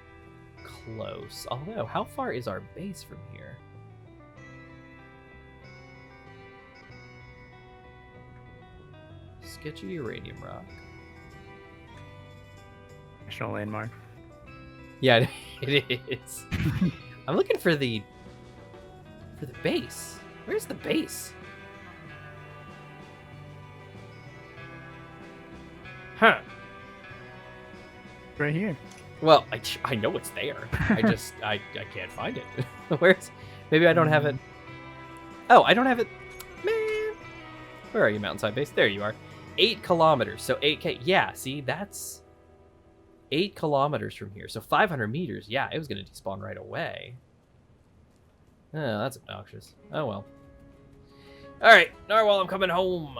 close. Although, how far is our base from here? Sketchy uranium rock. National landmark. Yeah, it is. I'm looking for the base. Where's the base? Huh. Right here. Well, I know it's there. I can't find it. Where's... Maybe I don't have it. Oh, I don't have it. Man. Where are you, Mountainside Base? There you are. 8 kilometers. So 8K. Yeah, see, that's 8 kilometers from here. So 500 meters. Yeah, it was going to despawn right away. Oh, that's obnoxious. Oh, well. All right, Narwhal, I'm coming home.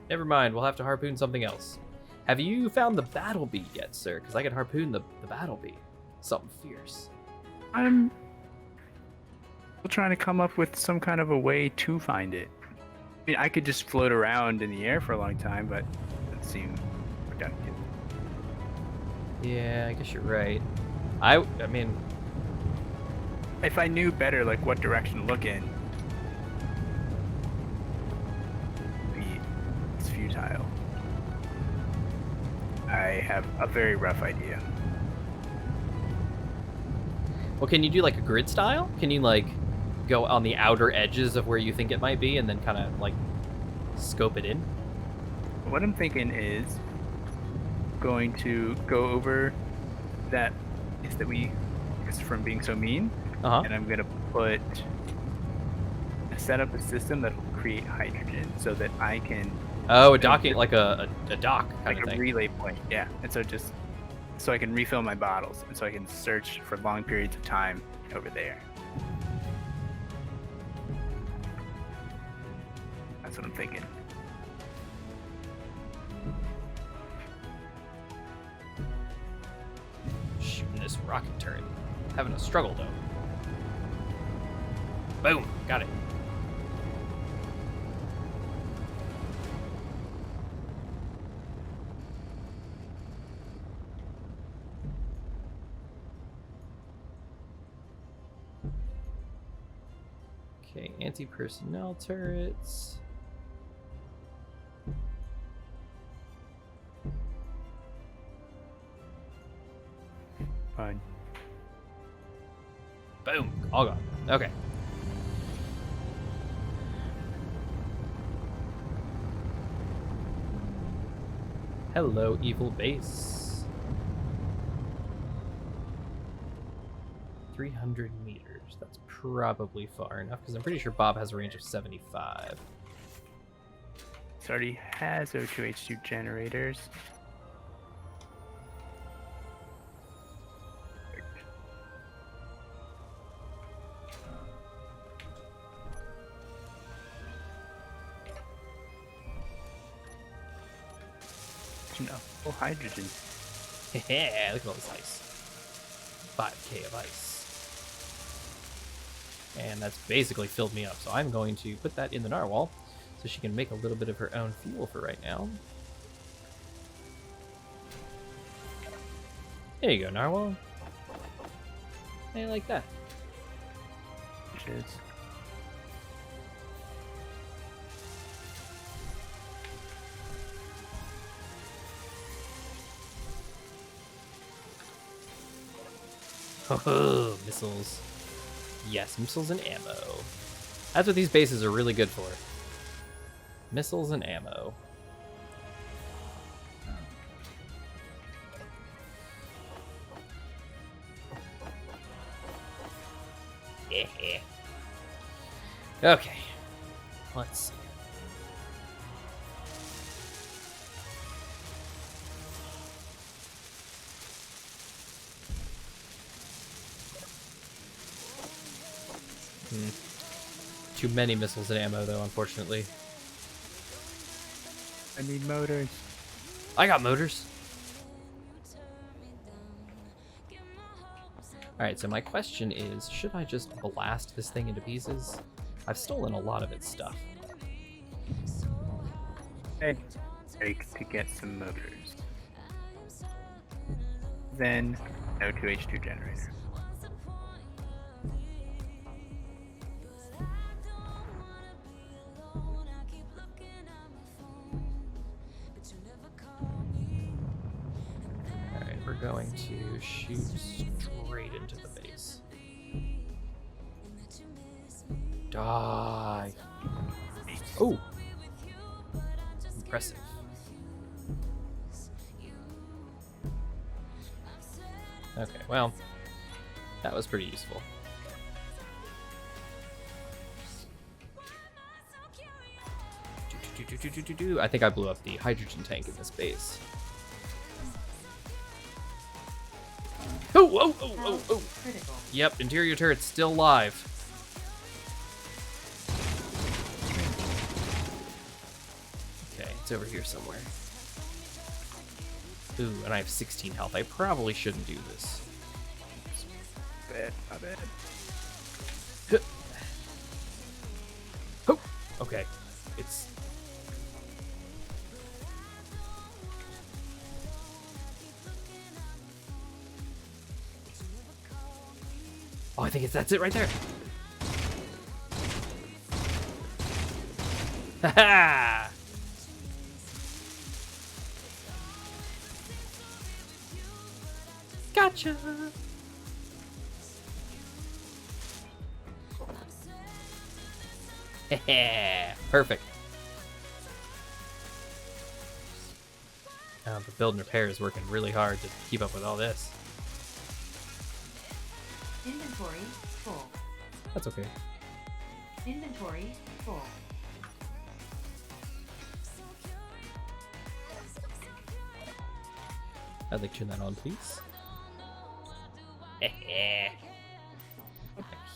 Never mind. We'll have to harpoon something else. Have you found the battle bee yet, sir? Because I can harpoon the battle bee. Something fierce. I'm still trying to come up with some kind of a way to find it. I mean, I could just float around in the air for a long time, but it doesn't seem productive. Yeah, I guess you're right. I mean, if I knew better, like what direction to look in, it's futile. I have a very rough idea. well, can you do like a grid style? Can you like go on the outer edges of where you think it might be and then kind of like scope it in? What I'm thinking is going to go over that is that we, because from being so mean, and I'm gonna set up a system that will create hydrogen so that I can. Oh, a docking, like a dock kind like of thing. Like a relay point, yeah. And so just so I can refill my bottles, and so I can search for long periods of time over there. That's what I'm thinking. Shooting this rocket turret. Having a struggle, though. Boom! Got it. Okay, anti-personnel turrets. Fine. Boom! All gone. Okay. Hello, evil base. 300 meters. That's probably far enough, because I'm pretty sure Bob has a range of 75. This already has O2H2 generators. No, oh, hydrogen. Yeah, look at all this ice. 5k of ice. And that's basically filled me up, so I'm going to put that in the Narwhal so she can make a little bit of her own fuel for right now. There you go, Narwhal. How you like that? Cheers. Oh, missiles. Yes, missiles and ammo. That's what these bases are really good for. Missiles and ammo. Yeah. Okay. Let's see. Too many missiles and ammo, though, unfortunately. I need motors. I got motors. Alright, so my question is, should I just blast this thing into pieces? I've stolen a lot of its stuff. Hey, take to get some motors. Then, O2H2 generator. Going to shoot straight into the base. Die. Oh, impressive. Okay, well, that was pretty useful. I think I blew up the hydrogen tank in this base. Oh. Critical. Yep, interior turret's still live. Okay, it's over here somewhere. Ooh, and I have 16 health. I probably shouldn't do this. bad, my bad. Okay, it's... Oh, I think that's it right there. Ha-ha! Gotcha! Perfect. The build and repair is working really hard to keep up with all this. Inventory full. That's okay. Inventory full. I'd like to turn that on, please.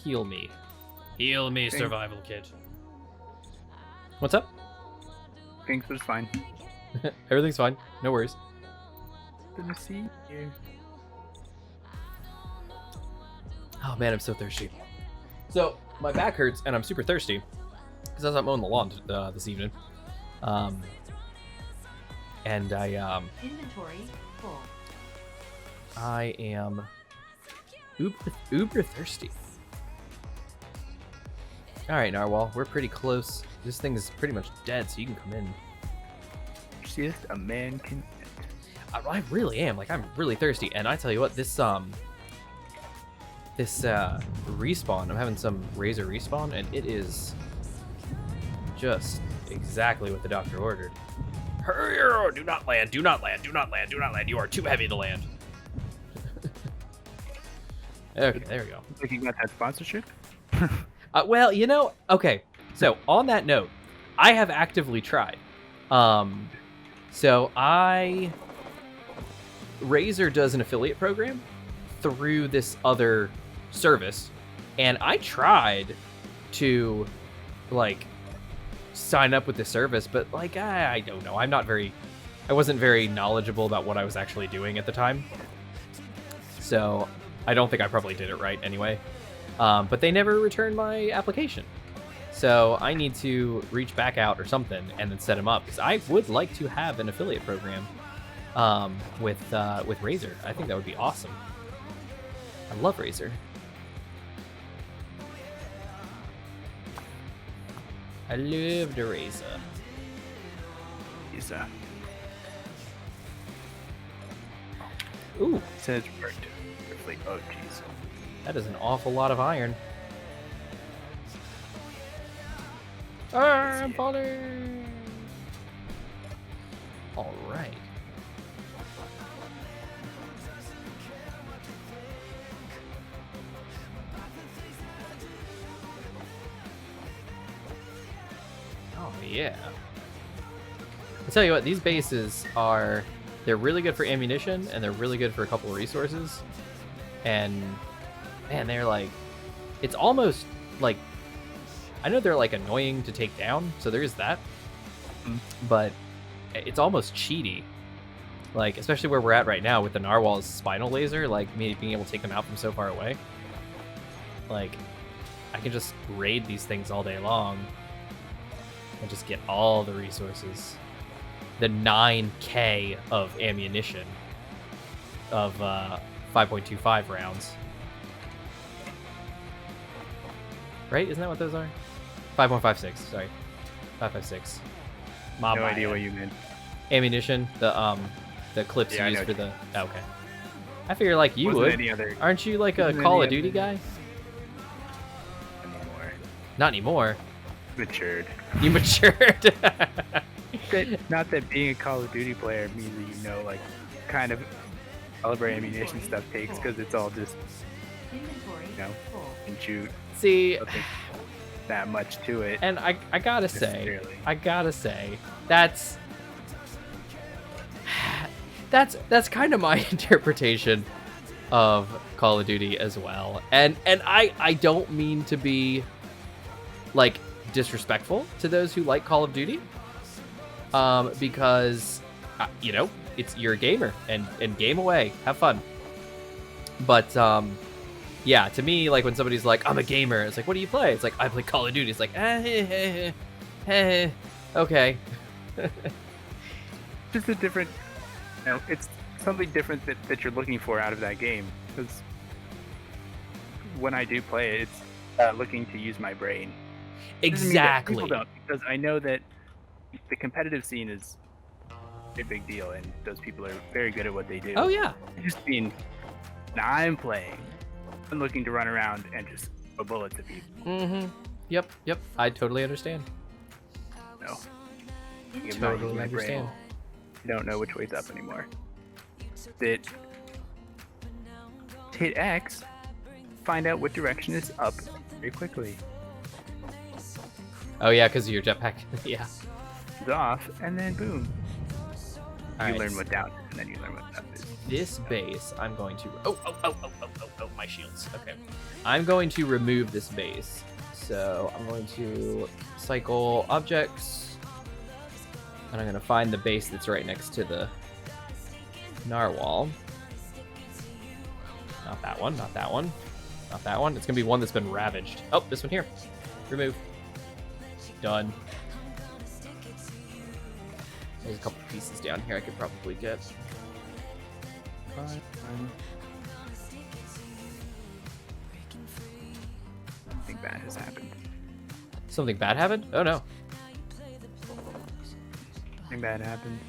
Heal me. Heal me, survival kit. What's up? Things was fine. Everything's fine. No worries. Good to see you. Oh man, I'm so thirsty. So, my back hurts and I'm super thirsty because I was out mowing the lawn this evening. And Inventory full. I am uber thirsty. All right, Narwhal, we're pretty close. This thing is pretty much dead, so you can come in. Just a man can. I really am. Like, I'm really thirsty, and I tell you what, this respawn, I'm having some Razor respawn, and it is just exactly what the doctor ordered. Hurry! Do not land! Do not land! Do not land! Do not land! You are too heavy to land. Okay, there we go. Think you got that sponsorship? Well, you know, okay. So on that note, I have actively tried. So Razor does an affiliate program through this other service, and I tried to like sign up with the service, but like I don't know. I wasn't very knowledgeable about what I was actually doing at the time. So I don't think I probably did it right anyway. But they never returned my application. So I need to reach back out or something and then set them up, because I would like to have an affiliate program with Razor. I think that would be awesome. I love Razor. I love the Razor. Ooh, Says worked. Oh jeez. that is an awful lot of iron. I'm falling. All right. Oh yeah. I'll tell you what, these bases they're really good for ammunition, and they're really good for a couple of resources. And man, they're like, it's almost like, I know they're like annoying to take down, so there is that. But it's almost cheaty. Like, especially where we're at right now with the Narwhal's spinal laser, like me being able to take them out from so far away. Like, I can just raid these things all day long and just get all the resources. The 9K of ammunition of 5.25 rounds. Right? Isn't that what those are? 5.56, sorry. 5.56. No idea what you meant. Ammunition, the clips Yeah, used for the... Oh, okay. I figure like you Wasn't would. any other Aren't you like a wasn't Call any of Duty other- guy? anymore. Not anymore. Matured. You matured. Not that being a Call of Duty player means that you know, like, kind of caliber ammunition stuff takes, because it's all just, Inventory you know, full. and shoot. See, Nothing that much to it. and I gotta say, that's kind of my interpretation of Call of Duty as well. And I don't mean to be like disrespectful to those who like Call of Duty, because you know, you're a gamer, and game away, have fun. But Yeah, to me, like when somebody's like, I'm a gamer, it's like, what do you play? It's like, I play Call of Duty. It's like, okay. Just a different, it's something different that you're looking for out of that game. Because when I do play it, it's looking to use my brain. Exactly. People don't, because I know that the competitive scene is a big deal, and those people are very good at what they do. Oh yeah. I just mean, now I'm playing. I'm looking to run around and just throw bullets at people. Mm-hmm. Yep. I totally understand. No. Totally understand. I don't know which way's up anymore. Hit X, find out what direction is up very quickly. Oh yeah, because of your jetpack. Yeah. It's off, and then boom. All You right, learn what down is, and then you learn what up is. This base, I'm going to... Oh, my shields. Okay. I'm going to remove this base. So I'm going to cycle objects. And I'm going to find the base that's right next to the Narwhal. Not that one, not that one. Not that one. It's going to be one that's been ravaged. Oh, this one here. Remove. Done. There's a couple pieces down here I could probably get. Something bad has happened. Something bad happened? Oh no. Something bad happened.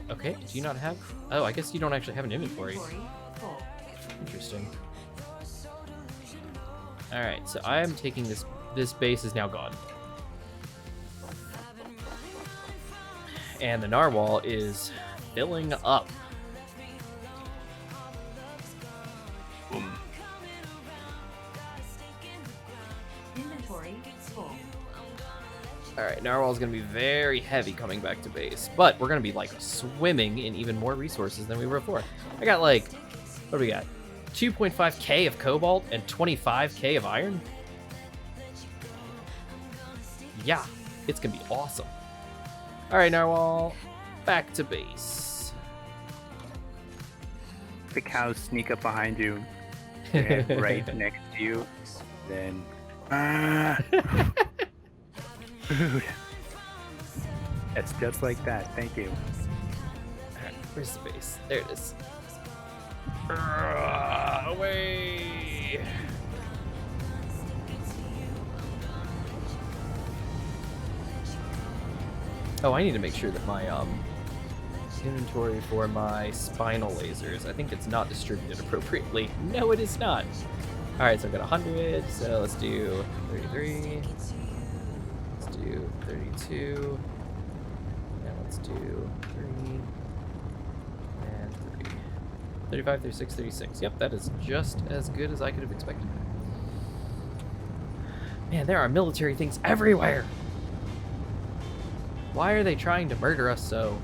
Okay. Do you not have... Oh, I guess you don't actually have an inventory. Inventory full. Interesting. Alright, so I am taking this... This base is now gone. And the Narwhal is filling up. Boom. Inventory full. Alright, Narwhal's gonna be very heavy coming back to base. But we're gonna be, like, swimming in even more resources than we were before. I got, like... What do we got? 2.5k of cobalt and 25k of iron? Yeah, it's gonna be awesome. Alright, Narwhal, back to base. The cows sneak up behind you, and right next to you, then... Dude. It's just like that, thank you. Alright, where's the base? There it is. Away! Oh, I need to make sure that my inventory for my spinal lasers, I think it's not distributed appropriately. No, it is not. All right, so I've got 100. So let's do 33. Let's do 32. And let's do 3 and 3. 35, 36, 36. Yep, that is just as good as I could have expected. Man, there are military things everywhere. Why are they trying to murder us so?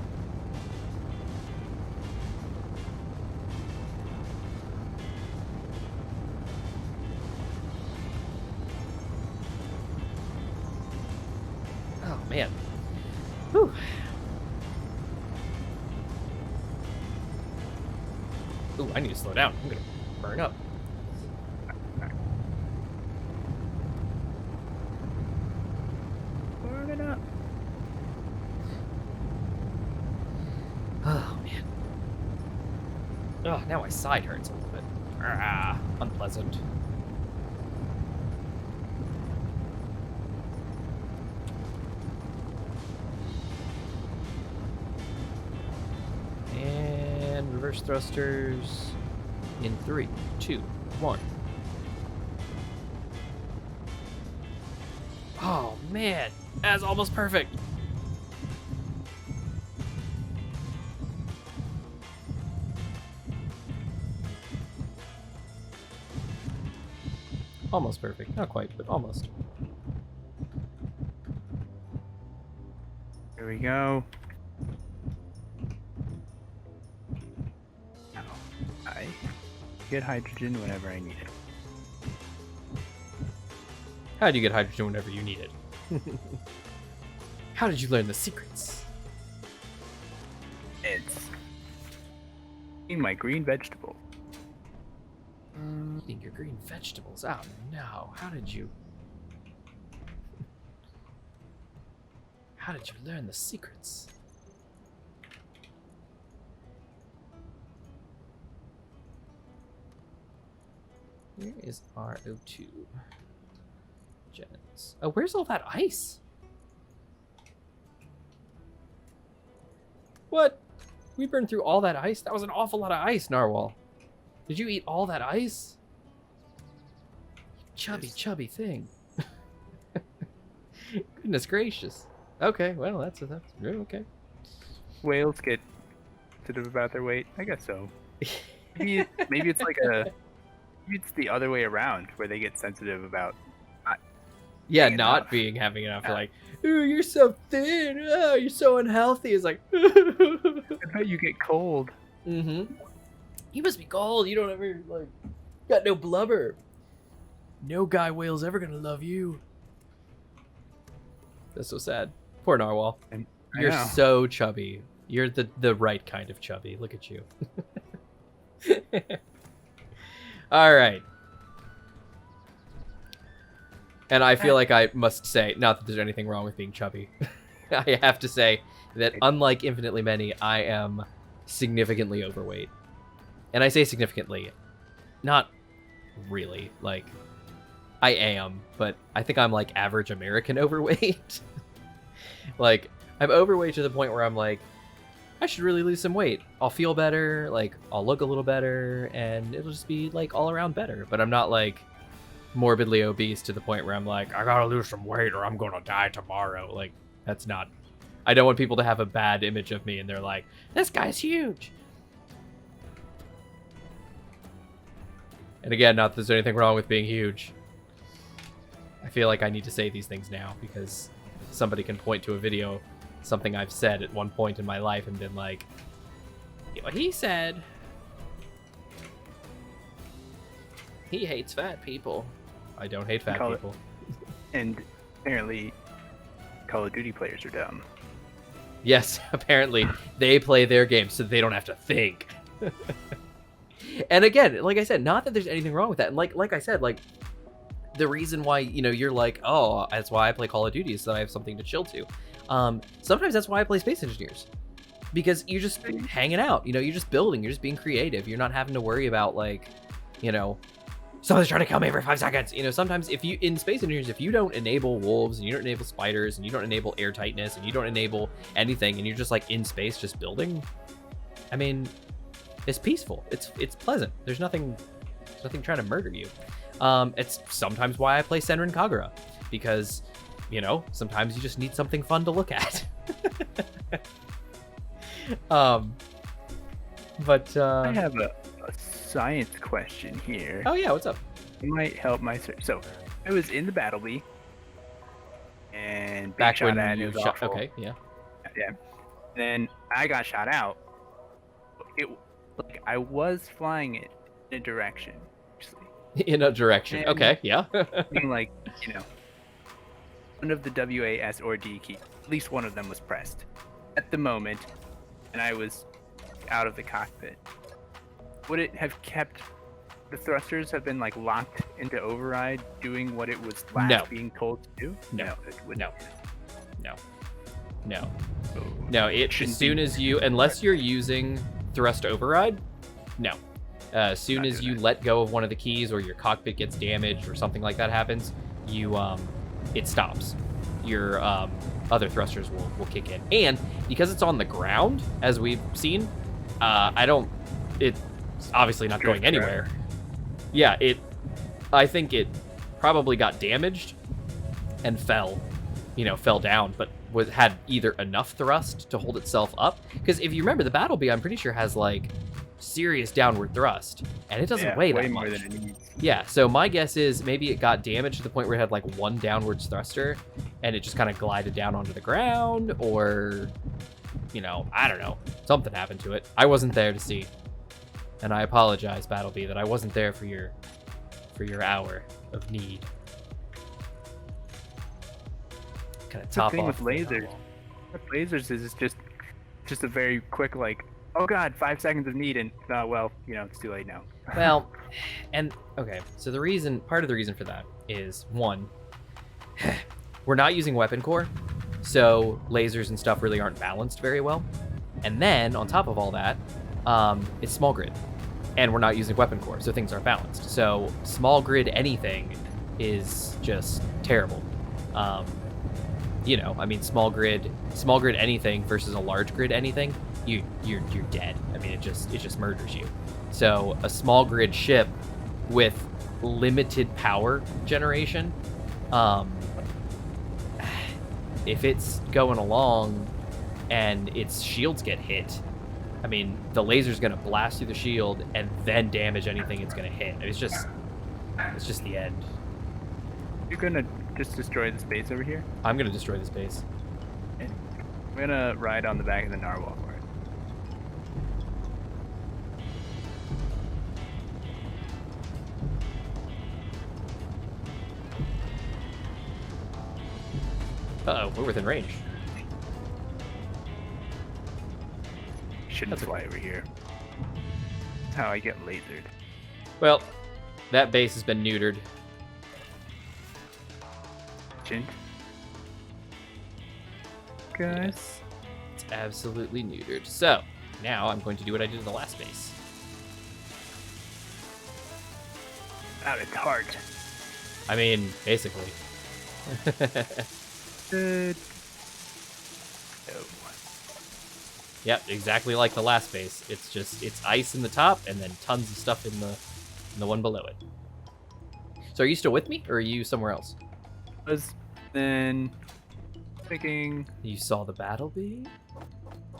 Oh, man. Whew. Ooh, I need to slow down. I'm gonna burn up. Burn it up. Oh, man. Oh, now my side hurts a little bit. Ah, unpleasant. And reverse thrusters in 3, 2, 1. Oh, man. That's almost perfect. Almost perfect. Not quite, but almost. Here we go. Now, I get hydrogen whenever I need it. How do you get hydrogen whenever you need it? How did you learn the secrets? Eating my green vegetable. Eating your green vegetables. Oh no! How did you learn the secrets? Where is our O2? Gens. Oh, where's all that ice? What? We burned through all that ice? That was an awful lot of ice, Narwhal. Did you eat all that ice? Chubby thing. Goodness gracious. Okay, well, that's okay. Whales get sensitive about their weight. I guess so. Maybe it's like maybe it's the other way around where they get sensitive about not having enough. You're like, ooh, you're so thin. Oh, you're so unhealthy. It's like, I bet you get cold. Mm-hmm. You must be cold. You don't ever got no blubber. No guy whale's ever gonna love you. That's so sad. Poor Narwhal. You're so chubby. You're the right kind of chubby. Look at you. All right. And I feel like I must say, not that there's anything wrong with being chubby. I have to say that unlike Infinitely Many, I am significantly overweight. And I say significantly, not really. Like, I am, but I think I'm like average American overweight. Like, I'm overweight to the point where I'm like, I should really lose some weight. I'll feel better, like, I'll look a little better, and it'll just be, like, all around better. But I'm not, like, morbidly obese to the point where I'm like, I gotta lose some weight or I'm gonna die tomorrow. Like, that's not... I don't want people to have a bad image of me, and they're like, this guy's huge. And again, not that there's anything wrong with being huge. I feel like I need to say these things now, because somebody can point to a video, something I've said at one point in my life and been like, what he said. He hates fat people. I don't hate fat people. And apparently, Call of Duty players are dumb. Yes, apparently they play their game so they don't have to think. And again, like I said, not that there's anything wrong with that. And like I said, like, the reason why, you know, you're like, oh, that's why I play Call of Duty, is so that I have something to chill to. Sometimes that's why I play Space Engineers, because you're just hanging out, you know, you're just building, you're just being creative. You're not having to worry about, like, you know, someone's trying to kill me every 5 seconds. You know, sometimes if you, in Space Engineers, if you don't enable wolves and you don't enable spiders and you don't enable air tightness and you don't enable anything and you're just like in space just building, I mean, it's peaceful. It's pleasant. There's nothing trying to murder you. It's sometimes why I play Senran Kagura, because, you know, sometimes you just need something fun to look at. But I have a science question here. Oh yeah, what's up? It might help my search. So I was in the battle bee and back shot when at, you shot. Okay, yeah. Yeah. Then I got shot out. Like, I was flying it in a direction. In a direction. And okay, yeah. being like, you know, one of the W, A, S, or D keys, at least one of them was pressed at the moment, and I was out of the cockpit. Would it have kept the thrusters have been like locked into override, doing what it was last being told to do? No, it wouldn't. No. It, as soon as you, unless you're using thrust override, no. As soon as you let go of one of the keys or your cockpit gets damaged or something like that happens, you it stops. Your other thrusters will kick in. And because it's on the ground, as we've seen, it's obviously not going anywhere. Yeah, I think it probably got damaged and fell down, but had either enough thrust to hold itself up. Because if you remember, the Battle Bee, I'm pretty sure, has like serious downward thrust, and it doesn't weigh that more much. Than it needs. Yeah, so my guess is maybe it got damaged to the point where it had like one downwards thruster, and it just kind of glided down onto the ground, or, you know, I don't know, something happened to it. I wasn't there to see, and I apologize, Battle Bee, that I wasn't there for your hour of need. Kind of top the thing off with lasers. With lasers is just a very quick, like, Oh god, 5 seconds of need, and well, it's too late now. Well, and okay, so part of the reason for that is one, we're not using weapon core, so lasers and stuff really aren't balanced very well. And then on top of all that, it's small grid, and we're not using weapon core, so things aren't balanced. So small grid anything is just terrible. I mean, small grid anything versus a large grid anything, you're dead. I mean, it just murders you. So a small grid ship with limited power generation, if it's going along and its shields get hit, I mean, the laser's gonna blast through the shield and then damage anything it's gonna hit. It's just the end. You're gonna just destroy the space over here? I'm gonna destroy the space. Okay. I'm gonna ride on the back of the Narwhal for it. Uh-oh, we're within range. Shouldn't fly over here. That's how I get lasered. Well, that base has been neutered. Guys. Yes, it's absolutely neutered. So, now I'm going to do what I did in the last base. Out its heart. I mean, basically. Good. Yep, exactly like the last base. It's ice in the top and then tons of stuff in the one below it. So are you still with me, or are you somewhere else? Was then thinking. You saw the battle bee?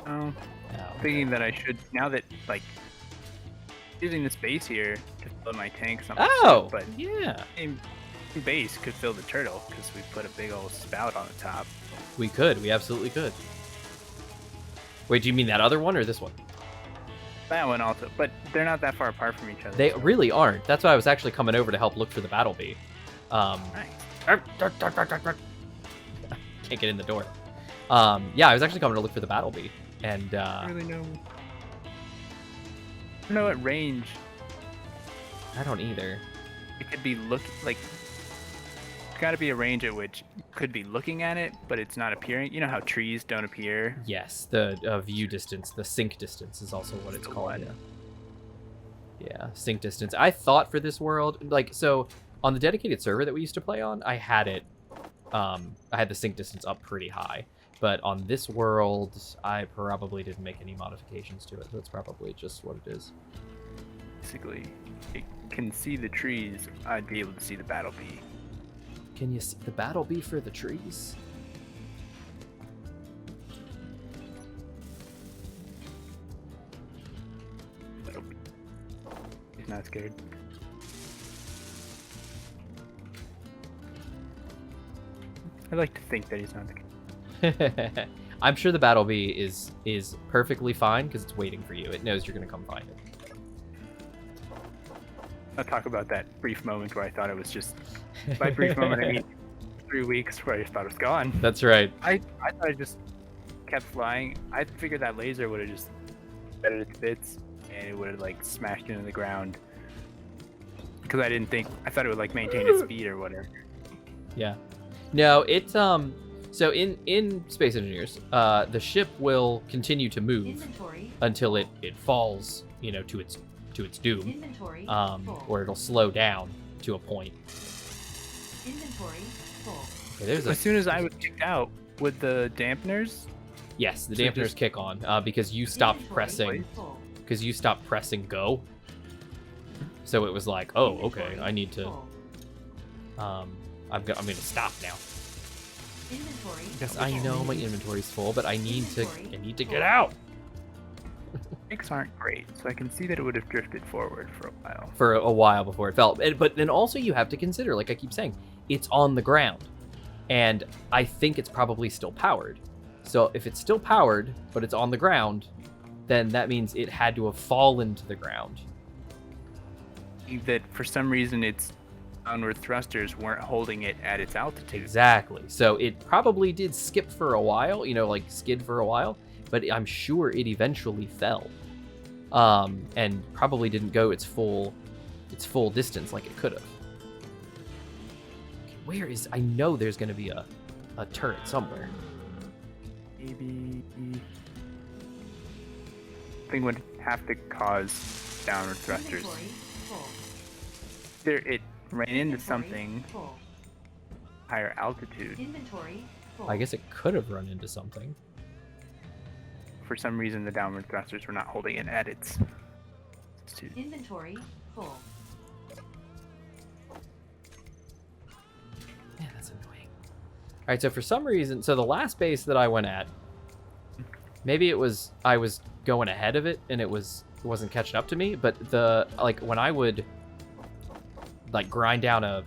Oh, No. thinking that I should, now that using the space here to fill my tank something. Oh, but yeah. same base could fill the turtle because we put a big old spout on the top. We could. We absolutely could. Wait, do you mean that other one or this one? That one also, but they're not that far apart from each other. They so- really aren't. That's why I was actually coming over to help look for the battle bee. Nice. Can't get in the door. Yeah, I was actually coming to look for the battle bee, and I don't really know. I don't know what range I don't either. it could be like. It's got to be a range at which you could be looking at it, but it's not appearing. You know how trees don't appear. Yes, the view distance, the sync distance is also what it's the called. one. Yeah, sync distance. I thought for this world, so on the dedicated server that we used to play on, I had it. I had the sync distance up pretty high, but on this world, I probably didn't make any modifications to it. That's probably just what it is. Basically, it can see the trees. I'd be able to see the battle bee. Can you see the battle bee for the trees? He's not scared. I like to think that he's not scared. I'm sure the battle bee is perfectly fine because it's waiting for you. It knows you're gonna come find it. I'll talk about that brief moment where I thought it was just. By brief moment, I mean 3 weeks where I just thought it was gone. That's right. I thought I just kept flying. I figured that laser would have just set it its bits and it would have like smashed into the ground. Because I thought it would like maintain its speed or whatever. Yeah. No, it's so in Space Engineers, the ship will continue to move Inventory. until it falls, to its doom. Inventory. Full. Or it'll slow down to a point. Inventory. Full. Okay, there's As soon as I was kicked out with the dampeners, yes, the So dampeners just- kick on because you stopped Inventory pressing full. go. So it was like, oh, okay, Inventory I need to full. I'm gonna stop now. Inventory. Yes, I know my inventory's full, but I need to Inventory get full. out mix aren't great, so I can see that it would have drifted forward for a while. for a while before it fell. But then also you have to consider, like I keep saying, it's on the ground, and I think it's probably still powered. So if it's still powered, but it's on the ground, then that means it had to have fallen to the ground. That for some reason its downward thrusters weren't holding it at its altitude. Exactly. So it probably did skip for a while, like skid for a while, but I'm sure it eventually fell, and probably didn't go its full distance like it could have. Okay, where is? I know there's going to be a turret somewhere. Maybe thing would have to cause downward thrusters. Inventory full. There, it ran into Inventory something full. higher altitude. Inventory full. I guess it could have run into something. For some reason, the downward thrusters were not holding it at its altitude. Inventory full. Yeah, that's annoying. All right, so for some reason, so the last base that I went at, maybe I was going ahead of it and it wasn't catching up to me, but when I would like grind down a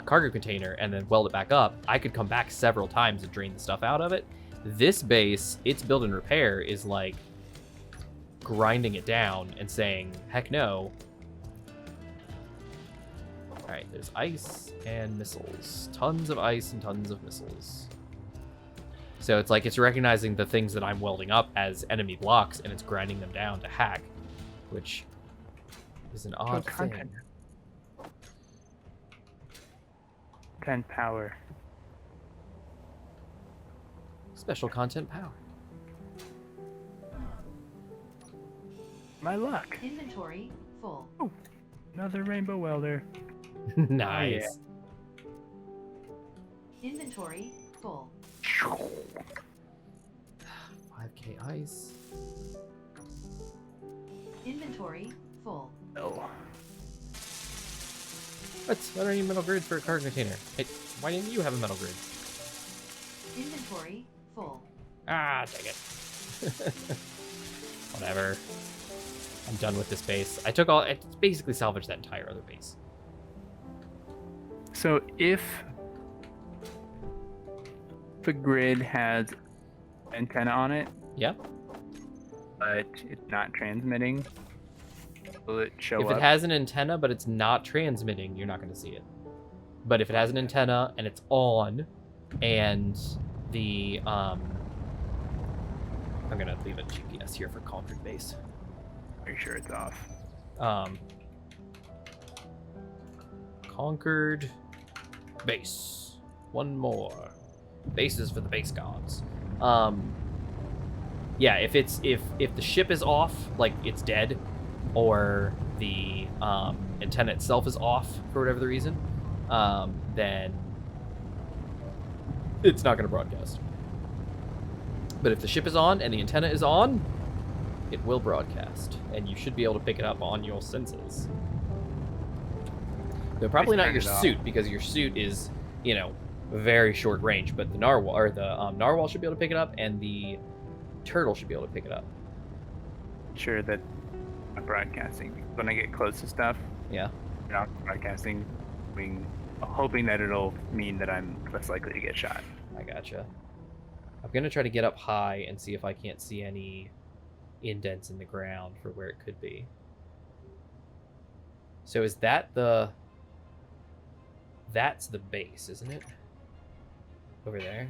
cargo container and then weld it back up, I could come back several times and drain the stuff out of it. This base, its build and repair is like grinding it down and saying, heck no. All right, there's ice and missiles. Tons of ice and tons of missiles. So it's like it's recognizing the things that I'm welding up as enemy blocks and it's grinding them down to hack, which is an odd thing. 10 power. Special content power. My luck. Inventory full. Oh, another rainbow welder. Nice. Oh, Inventory full. 5k ice. Inventory full. Oh. What? I don't need metal grid for a cargo container. Hey, why didn't you have a metal grid? Inventory full. Ah, dang it. Whatever. I'm done with this base. I basically salvaged that entire other base. So if the grid has antenna on it, Yeah. but it's not transmitting, will it show If up? it has an antenna but it's not transmitting, you're not going to see it. But if it has an antenna and it's on, and the I'm gonna leave a GPS here for Conquered Base. Are you sure it's off? Conquered Base. One more. Bases for the base gods. Yeah, if the ship is off, like it's dead, or the antenna itself is off for whatever the reason, then it's not going to broadcast. But if the ship is on and the antenna is on, it will broadcast, and you should be able to pick it up on your senses. Though probably not your suit, because your suit is, very short range. But the narwhal should be able to pick it up, and the turtle should be able to pick it up. Sure that I'm broadcasting. When I get close to stuff, Yeah. not broadcasting, hoping that it'll mean that I'm less likely to get shot. I gotcha. I'm gonna try to get up high and see if I can't see any indents in the ground for where it could be. So is that that's the base, isn't it? Over there?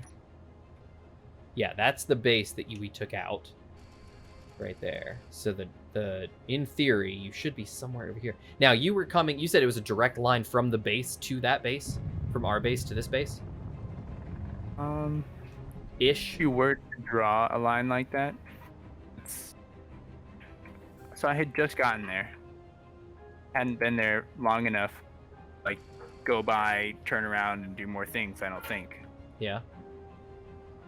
Yeah, that's the base that we took out. Right there. So in theory, you should be somewhere over here. Now, you said it was a direct line from the base to that base? From our base to this base? Ish? If you were to draw a line like that, so I had just gotten there. Hadn't been there long enough, like, go by, turn around, and do more things, I don't think. Yeah.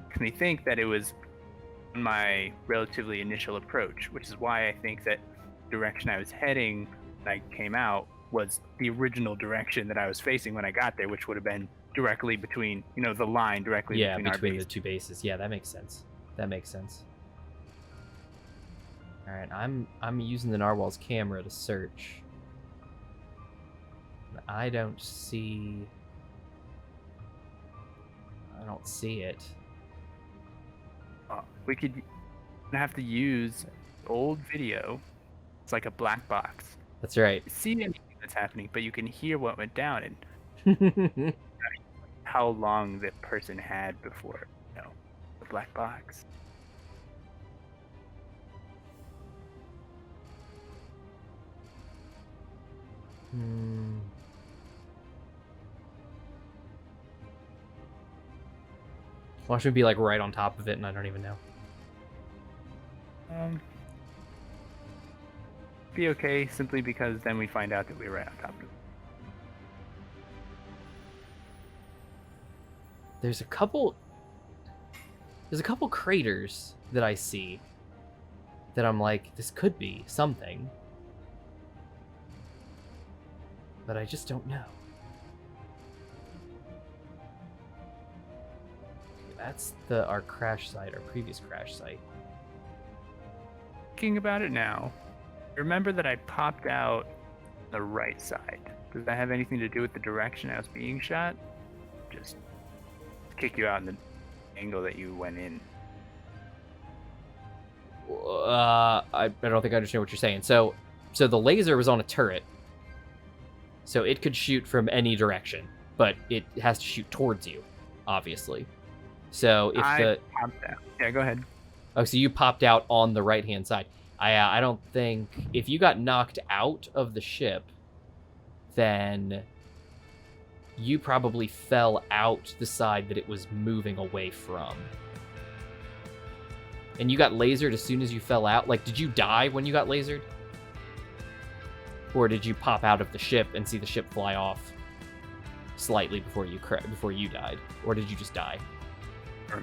Makes me think that it was my relatively initial approach, which is why I think that the direction I was heading when I came out was the original direction that I was facing when I got there, which would have been directly between, the line directly between our base. The two bases. Yeah, that makes sense. All right, I'm using the narwhal's camera to search. I don't see it. We could have to use old video. It's like a black box. That's right. You see anything that's happening, but you can hear what went down and how long the person had before, the black box. Watch me be like right on top of it, and I don't even know. Be okay, simply because then we find out that we were right on top of it. There's a couple craters that I see that I'm like, this could be something, but I just don't know. That's our crash site, our previous crash site. Thinking about it now, remember that I popped out the right side. Does that have anything to do with the direction I was being shot? Just kick you out in the angle that you went in. I don't think I understand what you're saying. So the laser was on a turret, so it could shoot from any direction, but it has to shoot towards you, obviously. So if I popped out. Yeah, go ahead. Oh, so you popped out on the right-hand side. I don't think... If you got knocked out of the ship, then you probably fell out the side that it was moving away from. And you got lasered as soon as you fell out? Like, did you die when you got lasered? Or did you pop out of the ship and see the ship fly off slightly before you died? Or did you just die? I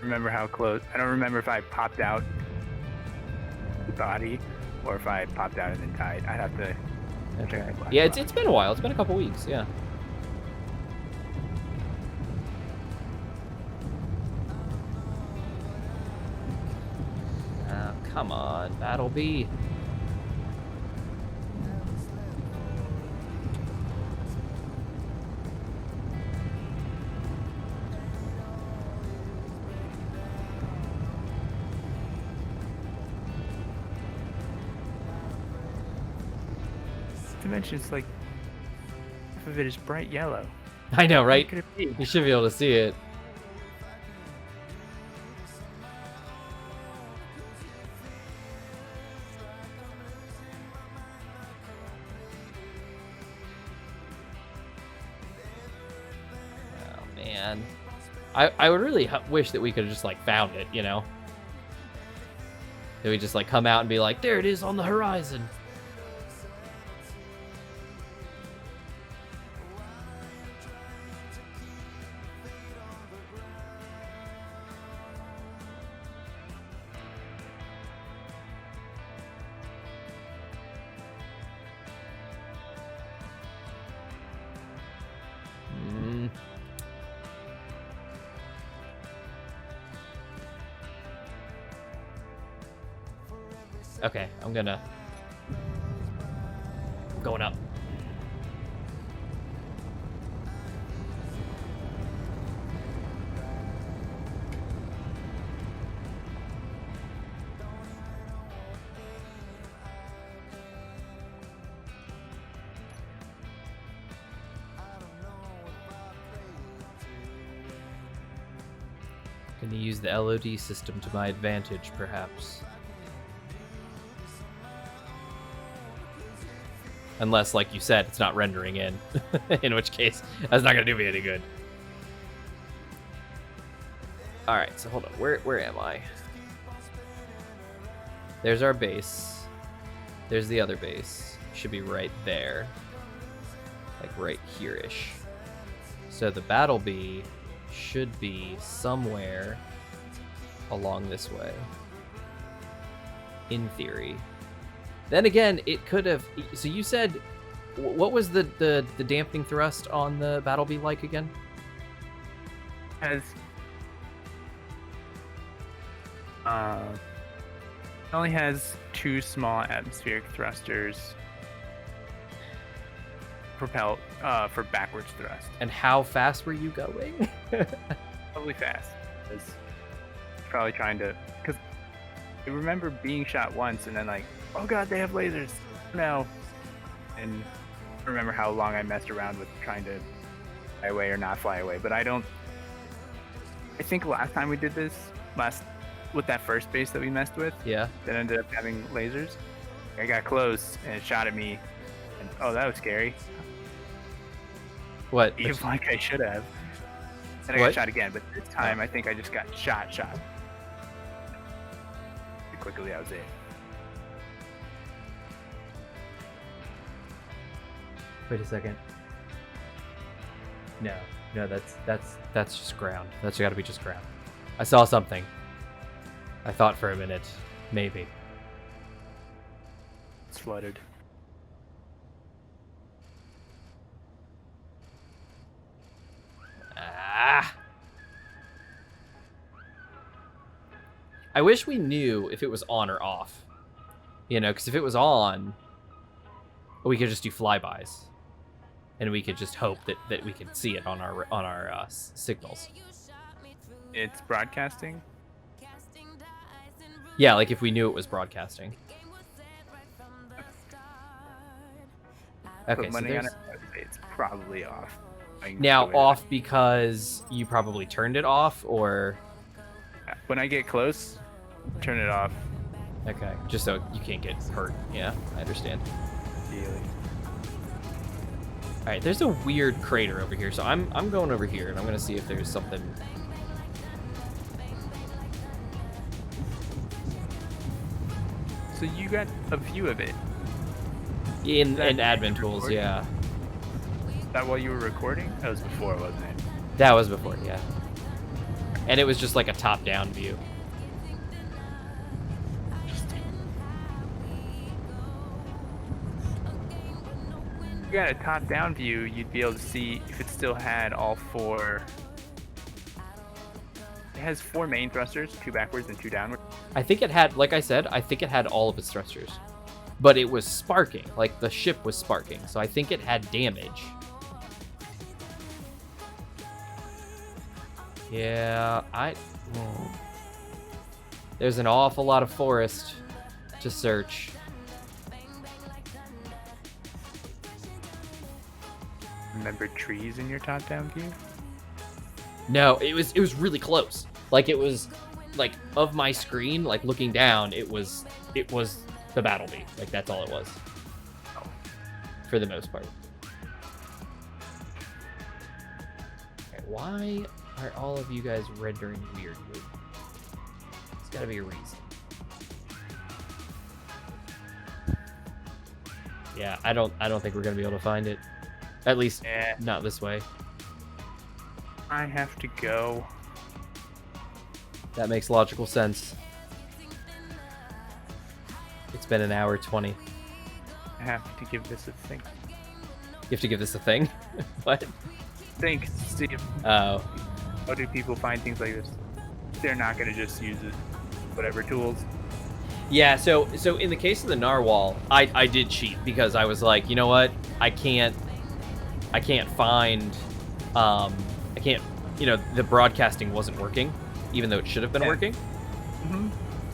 remember how close. I don't remember if I popped out the body or if I popped out and then died. I'd have to check the black Yeah, box. it's been a while. It's been a couple weeks, yeah. Come on, Battle B. To mention, it's like half of it is bright yellow. I know, right? What could it be? You should be able to see it. Oh, man. I would really wish that we could have just, like, found it, you know? That we just, like, come out and be like, there it is on the horizon. Okay, I'm going up. Can you use the LOD system to my advantage, perhaps? Unless, like you said, it's not rendering in. In which case, that's not going to do me any good. Alright, so hold on. Where am I? There's our base. There's the other base. Should be right there. Like right here-ish. So the Battle Bee should be somewhere along this way. In theory. Then again, it could have... So you said... What was the dampening thrust on the Battle Bee like again? It only has 2 small atmospheric thrusters propelled for backwards thrust. And how fast were you going? Probably fast. Because probably trying to... Because I remember being shot once and then like, oh god, they have lasers. No. And I remember how long I messed around with trying to fly away or not fly away. But I think last time we did this, with that first base that we messed with, Yeah. that ended up having lasers, I got close and it shot at me, happened. Oh, that was scary. What? Even like I should have. And I What? got shot again, but this time I think I just got shot. Pretty quickly, that was it. Wait a second. No, that's just ground. That's got to be just ground. I saw something. I thought for a minute, maybe. It's flooded. Ah! I wish we knew if it was on or off. You know, because if it was on, we could just do flybys, and we could just hope that we could see it on our signals. It's broadcasting. Yeah, like if we knew it was broadcasting. Okay, Put so money on there's... it. It's probably off. Now off because you probably turned it off, or... When I get close, turn it off. Okay, just so you can't get hurt. Yeah, I understand. Ideally. All right, there's a weird crater over here, so I'm going over here, and I'm gonna see if there's something. So you got a view of it. In That admin tools, recording? yeah. Is that while you were recording? That was before, wasn't it? That was before, yeah. And it was just like a top-down view. If you got a top-down view, you'd be able to see if it still had all four. It has 4 main thrusters, 2 backwards and 2 downwards. I think it had, like I said, I think it had all of its thrusters. But it was sparking, like the ship was sparking, so I think it had damage. Yeah, There's an awful lot of forest to search. Remember trees in your top-down view? No, it was really close. Like it was like of my screen, like looking down, it was the battle bee. Like that's all it was. For the most part. Okay, why are all of you guys rendering weirdly? There's gotta be a reason. Yeah, I don't think we're gonna be able to find it. At least not this way. I have to go. That makes logical sense. It's been an hour 20. You I have to give this a think. have to give this a thing? What? Think. See if, Oh. how do people find things like this? They're not going to just use it. Whatever tools. Yeah, so in the case of the Narwhal, I did cheat because I was like, you know what? I can't find the broadcasting wasn't working, even though it should have been working. Mm-hmm.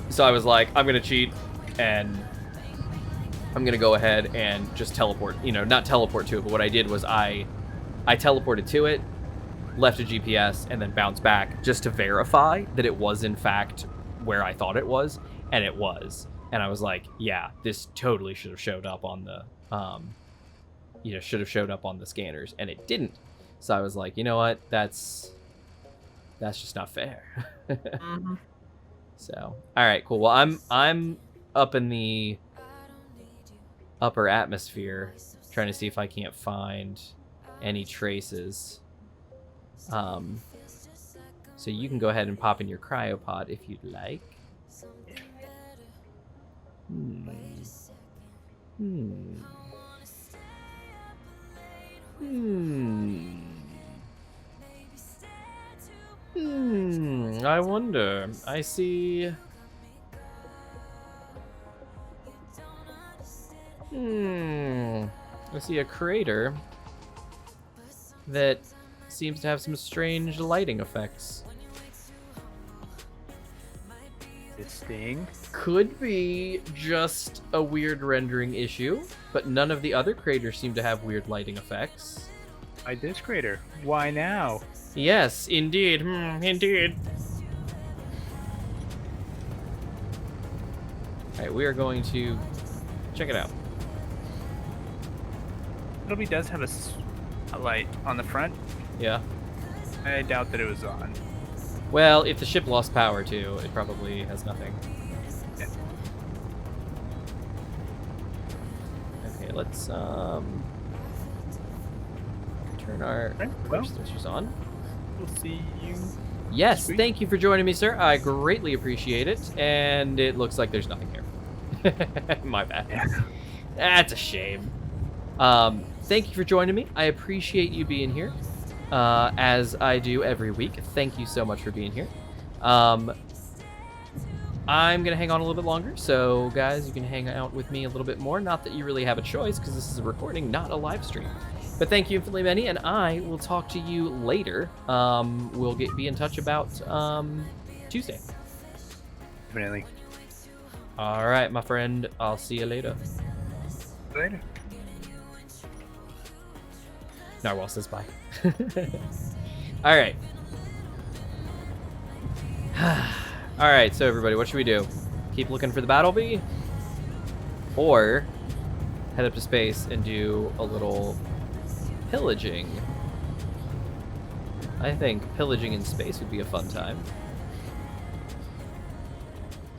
So I was like, I'm gonna cheat, and I'm gonna go ahead and just teleport. Not teleport to it, but what I did was I teleported to it, left a GPS, and then bounced back just to verify that it was in fact where I thought it was, and it was. And I was like, yeah, this totally should have showed up on the scanners, and it didn't. So I was like, you know what? That's just not fair. Mm-hmm. So, all right, cool. Well, I'm up in the upper atmosphere trying to see if I can't find any traces. So you can go ahead and pop in your cryopod if you'd like. I wonder. I see. I see a crater that seems to have some strange lighting effects. This thing. Could be just a weird rendering issue, but none of the other craters seem to have weird lighting effects. By this crater. Why now? Yes, indeed. Indeed. Alright, we are going to check it out. Battleby does have a light on the front. Yeah. I doubt that it was on. Well, if the ship lost power too, it probably has nothing. Yeah. Okay, let's turn our well. switchers on. We'll see you. Yes, Sweet. thank you for joining me, sir. I greatly appreciate it. And it looks like there's nothing here. My bad. Yeah. That's a shame. Thank you for joining me. I appreciate you being here, as I do every week. Thank you so much for being here. I'm going to hang on a little bit longer, so guys, you can hang out with me a little bit more. Not that you really have a choice, because this is a recording, not a live stream. But thank you infinitely many, and I will talk to you later. We'll be in touch about Tuesday. Definitely. All right, my friend. I'll see you later. Later. Narwhal says bye. All right. All right, so everybody, what should we do? Keep looking for the Battleby? Or head up to space and do a little pillaging? I think pillaging in space would be a fun time.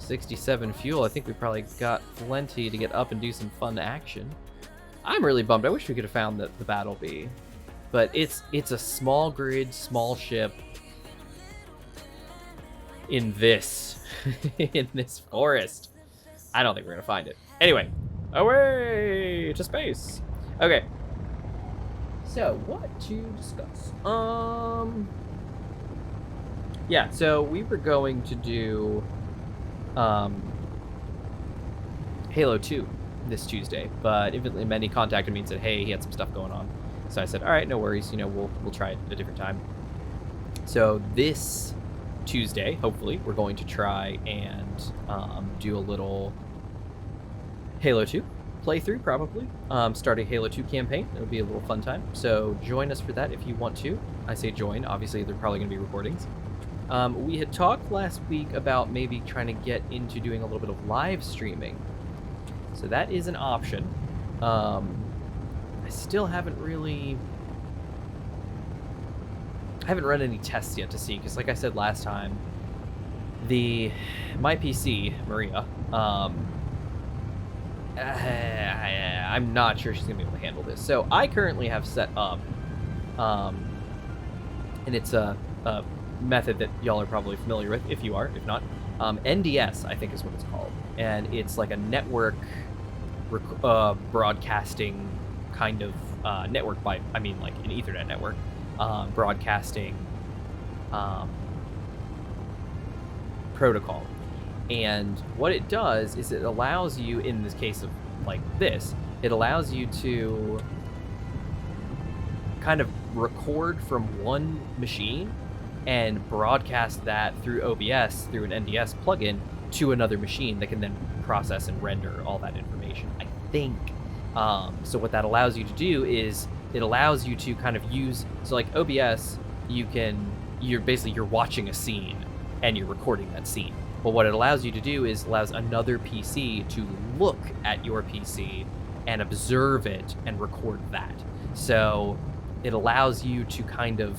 67 fuel. I think we probably got plenty to get up and do some fun action. I'm really bummed. I wish we could have found the Battleby. But it's a small grid, small ship in this in this forest. I don't think we're gonna find it. Anyway, away to space. Okay. So what to discuss? Yeah. So we were going to do Halo 2 this Tuesday, but Infinitely Many contacted me and said, hey, he had some stuff going on. So I said, all right, no worries. You know, we'll try it at a different time. So this Tuesday, hopefully, we're going to try and do a little Halo 2 playthrough, probably. Start a Halo 2 campaign. It'll be a little fun time. So join us for that if you want to. I say join. Obviously, they're probably going to be recordings. We had talked last week about maybe trying to get into doing a little bit of live streaming. So that is an option. I still haven't run any tests yet to see, because like I said last time, my PC, Maria, I'm not sure she's gonna be able to handle this. So I currently have set up, and it's a method that y'all are probably familiar with, if you are, if not, NDS, I think is what it's called, and it's like a network broadcasting kind of network like an Ethernet network, broadcasting protocol. And what it does is it allows you, in this case of like this, it allows you to kind of record from one machine and broadcast that through OBS, through an NDS plugin, to another machine that can then process and render all that information, I think. So what that allows you to do is it allows you to kind of use, so like OBS, you're watching a scene and you're recording that scene. But what it allows you to do is allows another PC to look at your PC and observe it and record that. So it allows you to kind of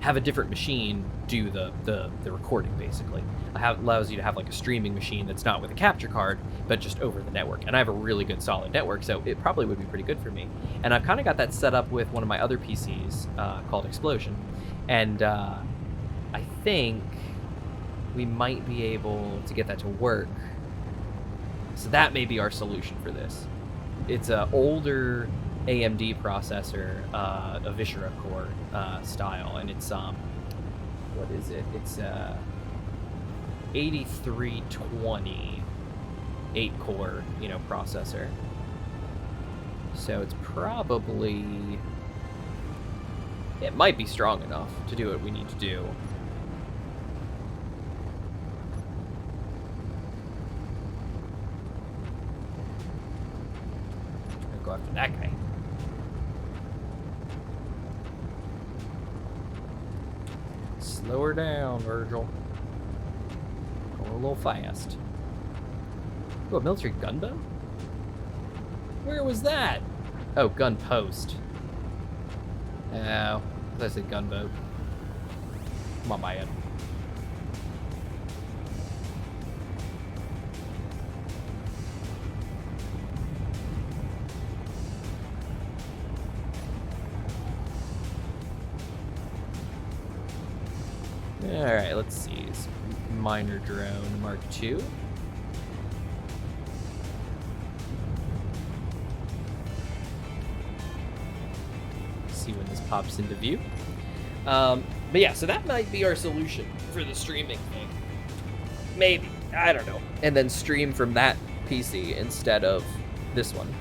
have a different machine do the recording, basically. It allows you to have like a streaming machine that's not with a capture card, but just over the network. And I have a really good solid network, so it probably would be pretty good for me. And I've kind of got that set up with one of my other PCs called Explosion. And I think we might be able to get that to work. So that may be our solution for this. It's an older AMD processor, a Viscera core style, and it's what is it? It's 8320 8-core, processor. So it's probably, it might be strong enough to do what we need to do. I'll go after that guy. Slow her down, Virgil. Going a little fast. Oh, a military gunboat? Where was that? Oh, gun post. Oh, I thought I said gunboat. Come on, man. Alright, let's see. Miner drone Mark II. See when this pops into view. But yeah, so that might be our solution for the streaming thing. Maybe. I don't know. And then stream from that PC instead of this one.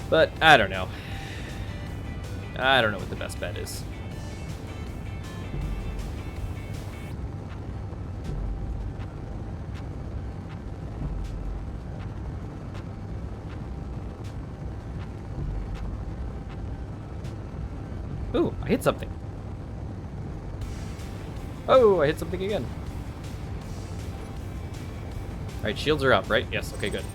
But I don't know. I don't know what the best bet is. Ooh, I hit something. Oh, I hit something again. All right, shields are up, right? Yes, okay, good.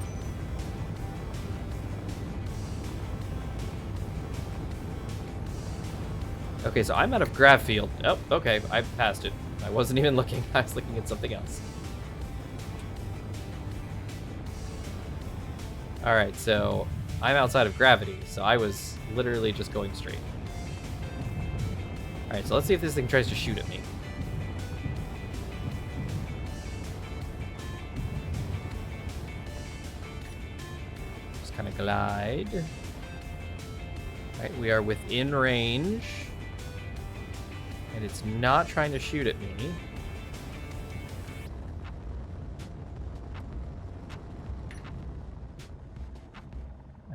Okay, so I'm out of grav field. Oh, okay, I passed it. I wasn't even looking. I was looking at something else. All right, so I'm outside of gravity, so I was literally just going straight. All right, so let's see if this thing tries to shoot at me. Just kind of glide. All right, we are within range. And it's not trying to shoot at me.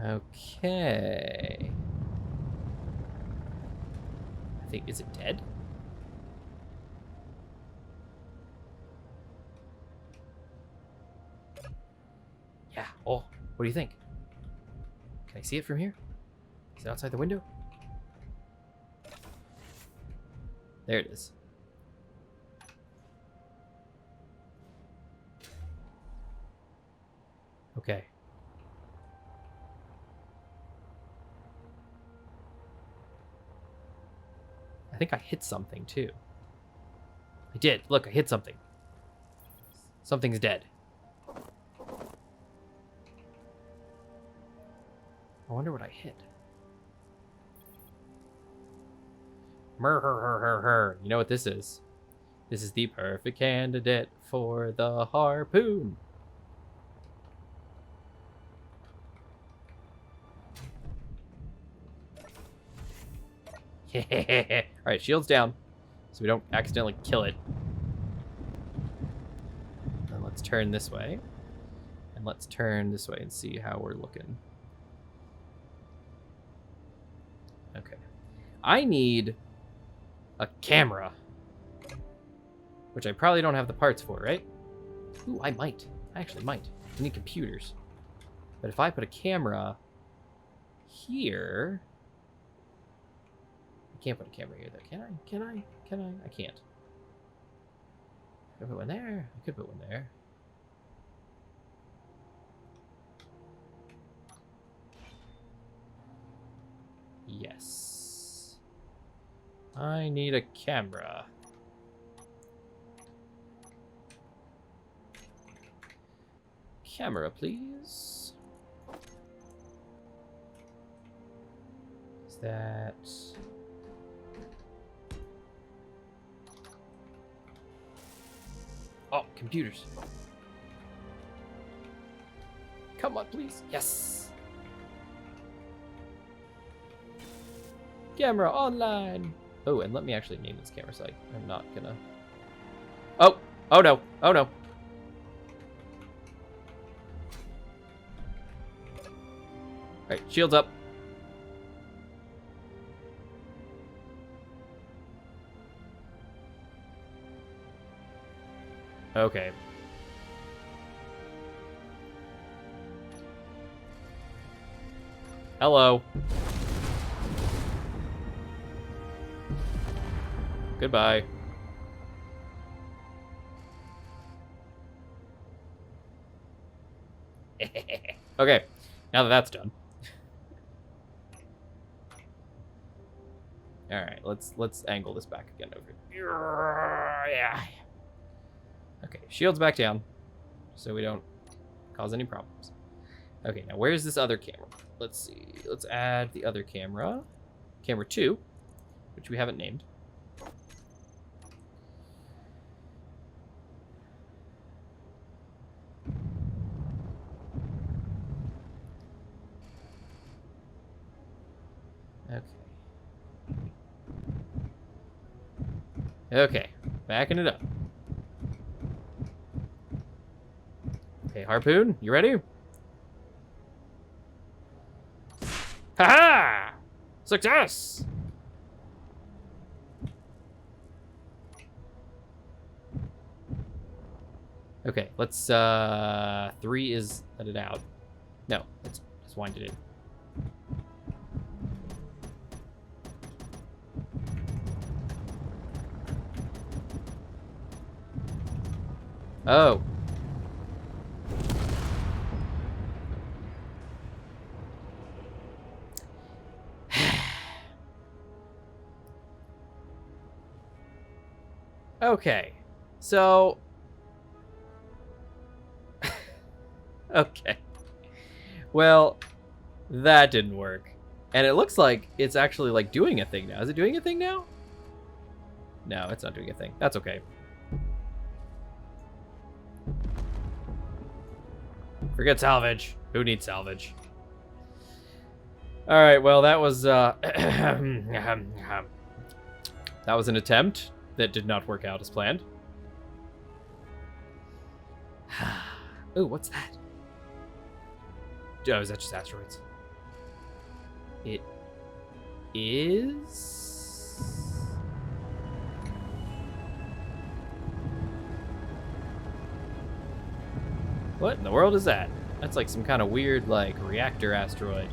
Okay. I think, is it dead? Yeah. Oh, what do you think? Can I see it from here? Is it outside the window? There it is. Okay. I think I hit something too. I did. Look, I hit something. Something's dead. I wonder what I hit. You know what this is? This is the perfect candidate for the harpoon. All right, shields down, so we don't accidentally kill it. And let's turn this way. And let's turn this way and see how we're looking. Okay. I need a camera, which I probably don't have the parts for, right? Ooh, I might. I actually might. I need computers. But if I put a camera here... I can't put a camera here, though. Can I? Can I? Can I? I can't. Could I put one there? I could put one there. Yes. I need a camera. Camera, please. Is that... Oh, computers. Come on, please. Yes. Camera online. Oh, and let me actually name this camera so I'm not gonna... Oh! Oh no! Oh no! Alright, shields up. Okay. Hello. Goodbye. Okay, now that that's done. All right, let's angle this back again over. Yeah. Okay, shields back down, so we don't cause any problems. Okay, now where's this other camera? Let's see. Let's add the other camera, camera 2, which we haven't named. Okay. Okay, backing it up. Okay, harpoon, you ready? Ha-ha! Success! Okay, let's 3 is let it out. No, let's wind it in. Oh. Okay. So. Okay. Well, that didn't work. And it looks like it's actually like doing a thing now. Is it doing a thing now? No, it's not doing a thing. That's okay. Forget salvage. Who needs salvage? All right, well, that was that was an attempt that did not work out as planned. Ooh, what's that? Oh, is that just asteroids? It is. What in the world is that? That's like some kind of weird, like, reactor asteroid.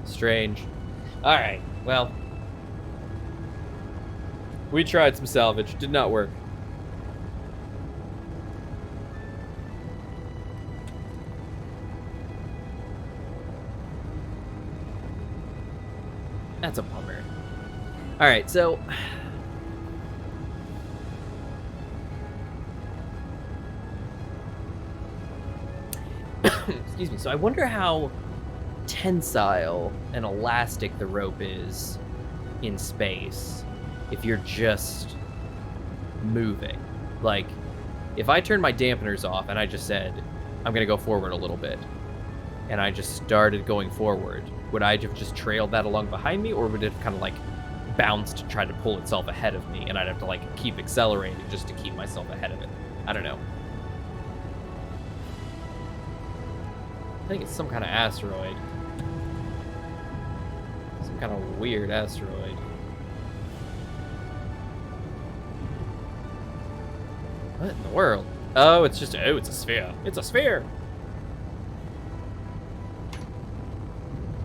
Strange. Alright, well. We tried some salvage. Did not work. That's a bummer. Alright, so. Excuse me. So I wonder how tensile and elastic the rope is in space if you're just moving. Like, if I turn my dampeners off and I just said, I'm going to go forward a little bit, and I just started going forward, would I have just trailed that along behind me, or would it kind of like bounce to try to pull itself ahead of me, and I'd have to like keep accelerating just to keep myself ahead of it? I don't know. I think it's some kind of asteroid. Some kind of weird asteroid. What in the world? Oh, it's just, oh, it's a sphere. It's a sphere.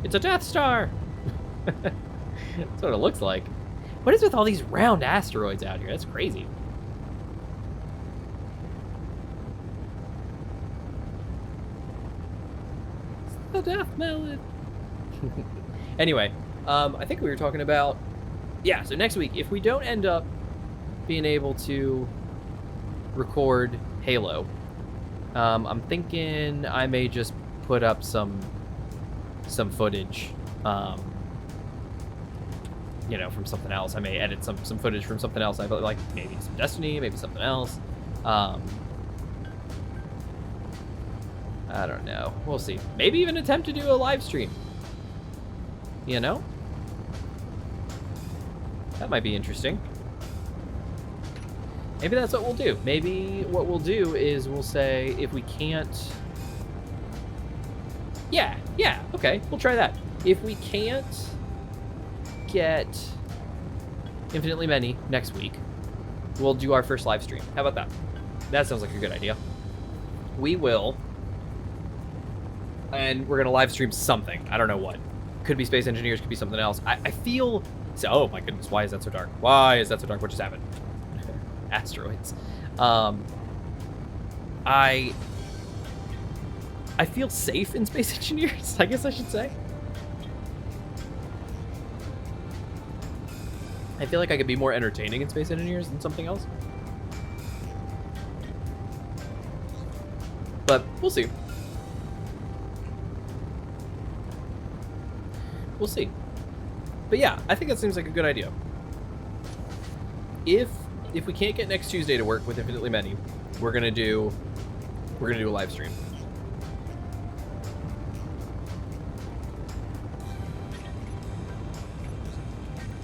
It's a Death Star. That's what it looks like. What is with all these round asteroids out here? That's crazy. The death melon. Anyway, I think we were talking about, yeah, so next week, if we don't end up being able to record Halo, I'm thinking I may just put up some footage, you know, from something else. I may edit some footage from something else. I like maybe some Destiny, maybe something else. I don't know. We'll see. Maybe even attempt to do a live stream. You know? That might be interesting. Maybe that's what we'll do. Maybe what we'll do is we'll say if we can't... Yeah, okay. We'll try that. If we can't get Infinitely Many next week, we'll do our first live stream. How about that? That sounds like a good idea. We will... And we're going to live stream something. I don't know what. Could be Space Engineers, could be something else. I feel... So, oh my goodness, why is that so dark? Why is that so dark? What just happened? asteroids. I feel safe in Space Engineers, I guess I should say. I feel like I could be more entertaining in Space Engineers than something else. But we'll see. We'll see. But yeah, I think that seems like a good idea. If we can't get next Tuesday to work with Infinitely Many, we're gonna do a live stream.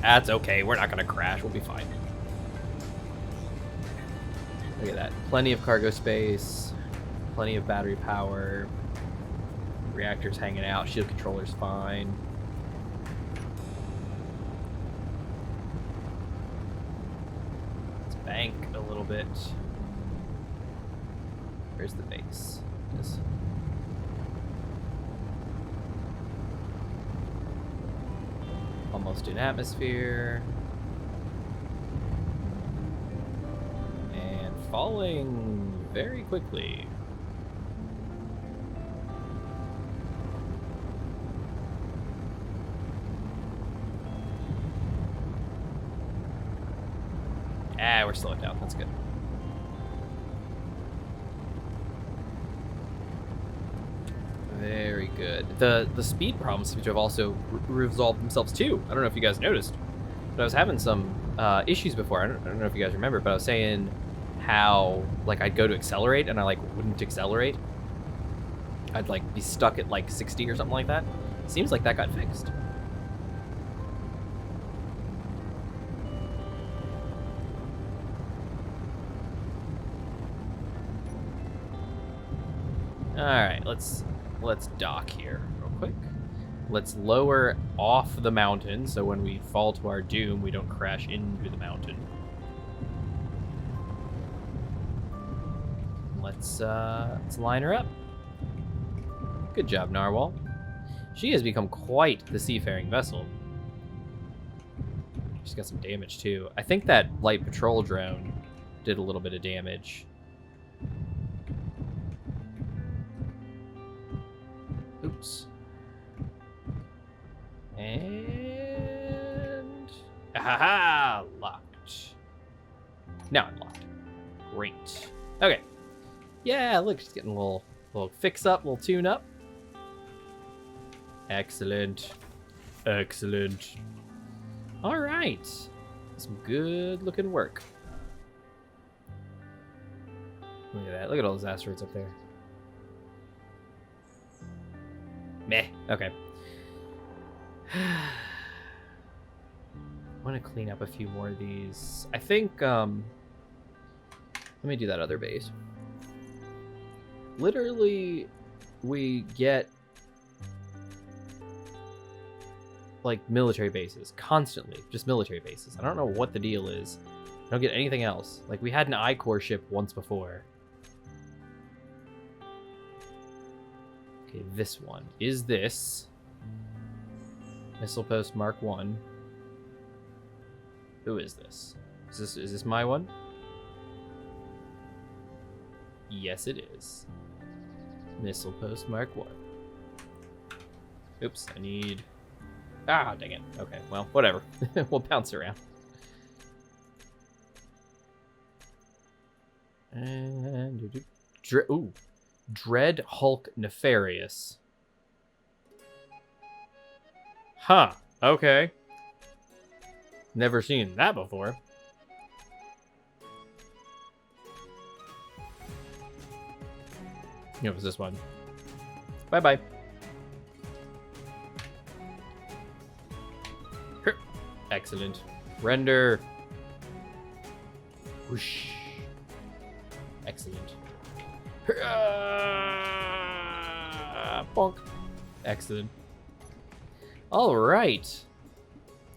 That's okay. We're not gonna crash. We'll be fine. Look at that. Plenty of cargo space. Plenty of battery power. Reactors hanging out. Shield controller's fine. Let's bank a little bit. Where's the base? Yes. Almost in atmosphere. And falling very quickly. We're slowing down. That's good. Very good. The speed problems seem to have also resolved themselves too. I don't know if you guys noticed, but I was having some issues before. I don't know if you guys remember, but I was saying how like I'd go to accelerate and I like wouldn't accelerate. I'd like be stuck at like 60 or something like that. Seems like that got fixed. All right, let's dock here real quick. Let's lower off the mountain so when we fall to our doom, we don't crash into the mountain. Let's line her up. Good job, Narwhal. She has become quite the seafaring vessel. She's got some damage too. I think that light patrol drone did a little bit of damage. Oops. And... Ahaha! Locked. Now I'm locked. Great. Okay. Yeah, look, she's getting a little fix up, little tune up. Excellent. Excellent. All right. Some good looking work. Look at that. Look at all those asteroids up there. Meh. Okay. I want to clean up a few more of these. I think, let me do that other base. Literally, we get, like, military bases. Constantly. Just military bases. I don't know what the deal is. I don't get anything else. Like, we had an I-Core ship once before. Okay, this one. Is this Missile Post Mark 1? Who is this? Is this my one? Yes, it is. Missile Post Mark 1. Oops, I need... Ah, dang it. Okay, well, whatever. We'll bounce around. And... Ooh. Dread Hulk Nefarious. Huh. Okay. Never seen that before. It was this one. Bye-bye. Excellent. Render. Whoosh. Excellent. Bonk. Excellent. All right.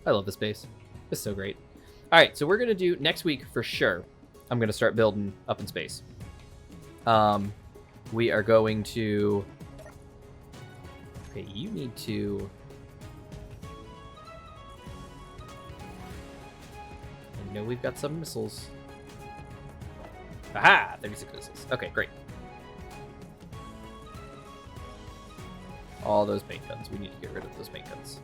I love this base. It's so great. All right, so we're going to do next week for sure. I'm going to start building up in space. We are going to... Okay, you need to... I know we've got some missiles. Aha! 36 missiles. Okay, great. All those paint guns. We need to get rid of those paint guns.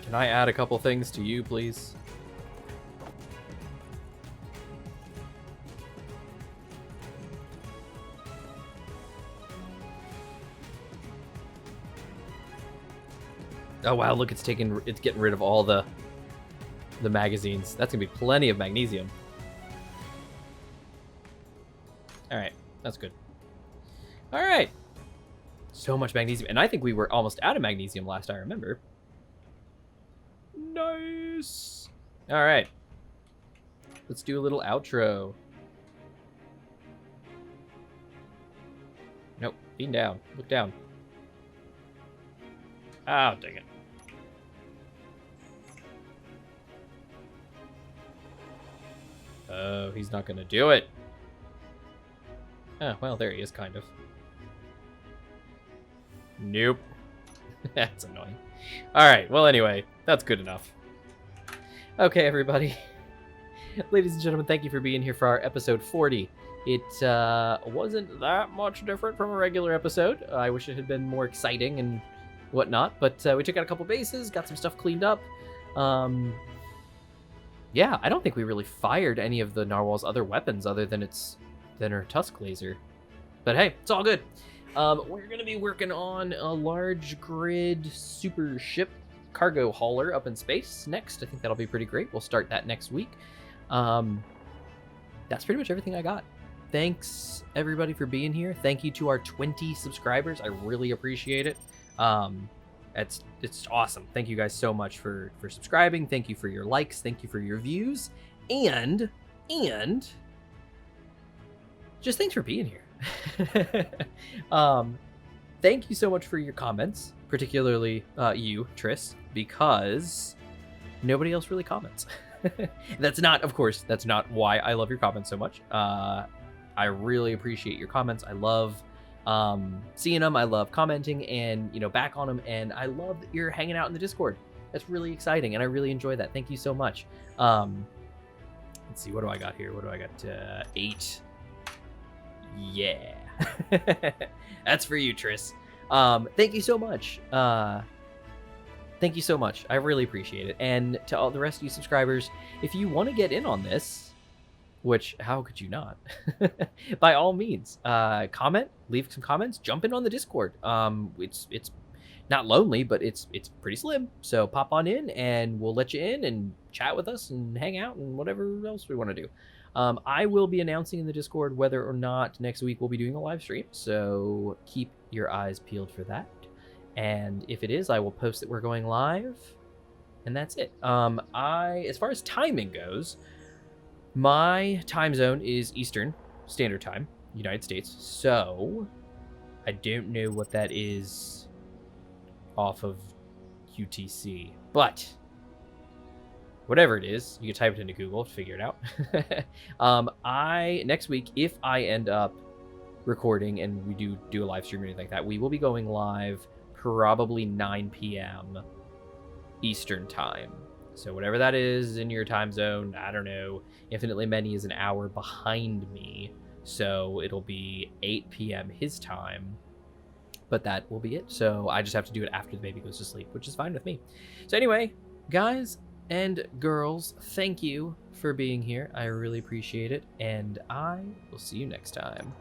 Can I add a couple things to you, please? Oh wow, look, it's getting rid of all the magazines. That's gonna be plenty of magnesium. Alright, that's good. Alright. So much magnesium. And I think we were almost out of magnesium last I remember. Nice. Alright. Let's do a little outro. Nope, lean down. Look down. Oh, dang it. Oh, he's not gonna do it. Oh, well, there he is, kind of. Nope. That's annoying. Alright, well, anyway, that's good enough. Okay, everybody. Ladies and gentlemen, thank you for being here for our episode 40. It wasn't that much different from a regular episode. I wish it had been more exciting and whatnot, but we took out a couple bases, got some stuff cleaned up. Yeah, I don't think we really fired any of the Narwhal's other weapons other than her tusk laser. But hey, it's all good. We're going to be working on a large grid super ship cargo hauler up in space next. I think that'll be pretty great. We'll start that next week. That's pretty much everything I got. Thanks, everybody, for being here. Thank you to our 20 subscribers. I really appreciate it. It's awesome. Thank you guys so much for subscribing. Thank you for your likes. Thank you for your views. And just thanks for being here. Thank you so much for your comments, particularly you, Triss, because nobody else really comments. That's not why I love your comments so much. I really appreciate your comments. I love seeing them. I love commenting and, back on them. And I love that you're hanging out in the Discord. That's really exciting. And I really enjoy that. Thank you so much. Let's see. What do I got here? What do I got? 8. Yeah. That's for you, Triss. Thank you so much. Thank you so much. I really appreciate it. And to all the rest of you subscribers, if you want to get in on this, which how could you not? By all means, comment, leave some comments, jump in on the Discord. It's not lonely, but it's pretty slim. So pop on in and we'll let you in and chat with us and hang out and whatever else we want to do. I will be announcing in the Discord whether or not next week we'll be doing a live stream. So keep your eyes peeled for that. And if it is, I will post that we're going live. And that's it. As far as timing goes, my time zone is Eastern Standard Time, United States. So I don't know what that is off of UTC. But whatever it is, you can type it into Google to figure it out. Next week, if I end up recording and we do a live stream or anything like that, we will be going live probably 9 p.m. Eastern Time. So whatever that is in your time zone, I don't know. Infinitely Many is an hour behind me, so it'll be 8 p.m. his time. But that will be it. So I just have to do it after the baby goes to sleep, which is fine with me. So anyway, guys and girls, thank you for being here. I really appreciate it, and I will see you next time.